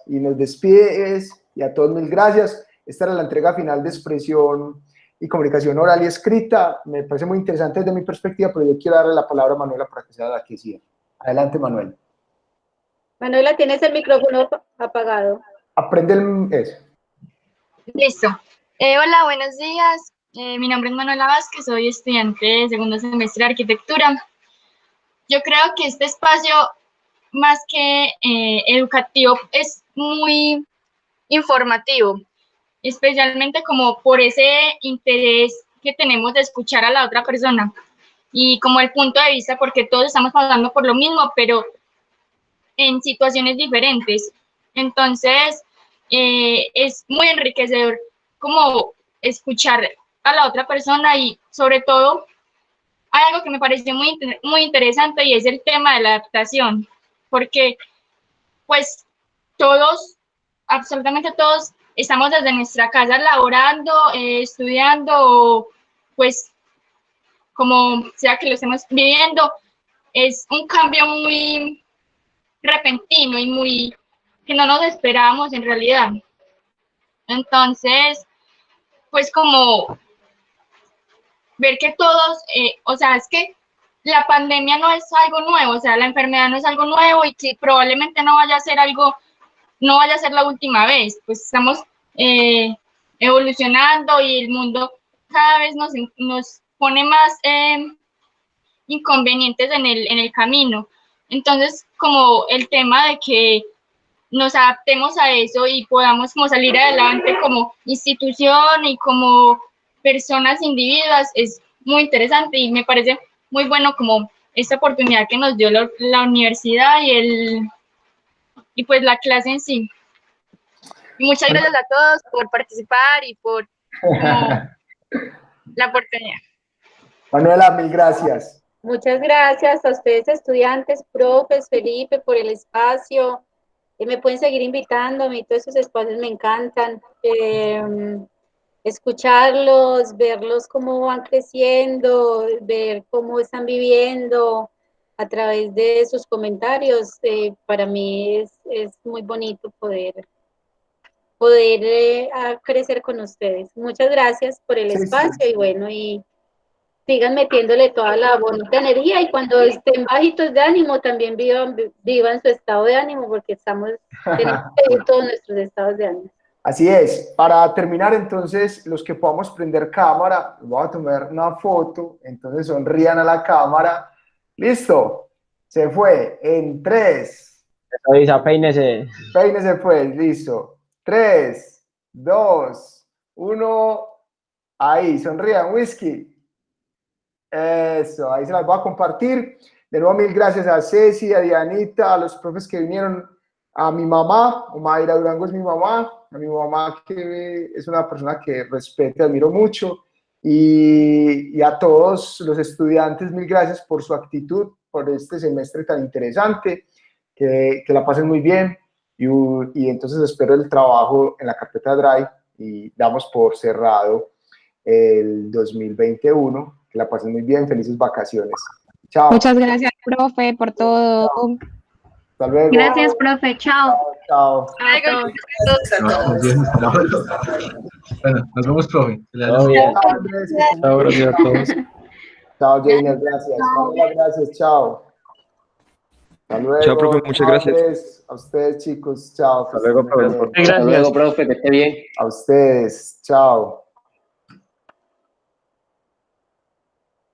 y nos despides, y a todos mil gracias. Esta era la entrega final de expresión y comunicación oral y escrita. Me parece muy interesante desde mi perspectiva, pero yo quiero darle la palabra a Manuela para que sea la que cierre. Adelante, Manuela. Manuela, tienes el micrófono apagado. Aprende eso. Listo. Hola, buenos días. Mi nombre es Manuela Vázquez, soy estudiante de segundo semestre de arquitectura. Yo creo que este espacio, más que educativo, es muy informativo, especialmente como por ese interés que tenemos de escuchar a la otra persona y como el punto de vista, porque todos estamos pasando por lo mismo, pero en situaciones diferentes. Entonces, es muy enriquecedor como escuchar a la otra persona, y sobre todo hay algo que me pareció muy interesante, y es el tema de la adaptación, porque pues todos, absolutamente todos, estamos desde nuestra casa laborando, estudiando, pues como sea que lo estemos viviendo. Es un cambio muy repentino y muy que no nos esperábamos en realidad. Entonces, pues como ver que todos, o sea, es que la pandemia no es algo nuevo, o sea, la enfermedad no es algo nuevo, y que probablemente no vaya a ser algo, no vaya a ser la última vez, pues estamos evolucionando, y el mundo cada vez nos pone más inconvenientes en el camino. Entonces, como el tema de que nos adaptemos a eso y podamos como salir adelante como institución y como personas individuas, es muy interesante, y me parece muy bueno como esta oportunidad que nos dio la universidad y pues la clase en sí. Y muchas gracias a todos por participar y por la oportunidad. Manuela, mil gracias. Muchas gracias a ustedes, estudiantes, profes, Felipe, por el espacio. Me pueden seguir invitando, a mí todos esos espacios me encantan. Escucharlos, verlos cómo van creciendo, ver cómo están viviendo a través de sus comentarios, para mí es muy bonito poder poder a crecer con ustedes. Muchas gracias por el Sí, espacio y bueno, y sigan metiéndole toda la bonita energía y cuando estén bajitos de ánimo también vivan su estado de ánimo porque tenemos que vivir todos nuestros estados de ánimo. Así es. Para terminar, entonces, los que podamos prender cámara, voy a tomar una foto, entonces sonrían a la cámara. ¿Listo? Se fue en 3. Avisa, peínese. Peínese pues, listo. 3, 2, 1. Ahí, sonrían, whisky. Eso, ahí se las voy a compartir. De nuevo, mil gracias a Ceci, a Dianita, a los profes que vinieron, a mi mamá, Mayra Durango es mi mamá, a mi mamá que es una persona que respeto y admiro mucho, y a todos los estudiantes, mil gracias por su actitud, por este semestre tan interesante, que la pasen muy bien, y entonces espero el trabajo en la carpeta Drive, y damos por cerrado el 2021. Que la pasen muy bien, felices vacaciones. Chao. Muchas gracias, profe, por todo. Hasta luego. Gracias, profe. Chao. Chao. Bueno, nos vemos, profe. Chao, Andrés. Chao, gracias a todos. Chao, Jainer, gracias. Manuela, gracias, chao. Hasta luego. Chao, profe, muchas gracias. Andrés, a ustedes, chicos, chao. Hasta luego, profe. Hasta luego, profe, que esté bien. A ustedes, chao.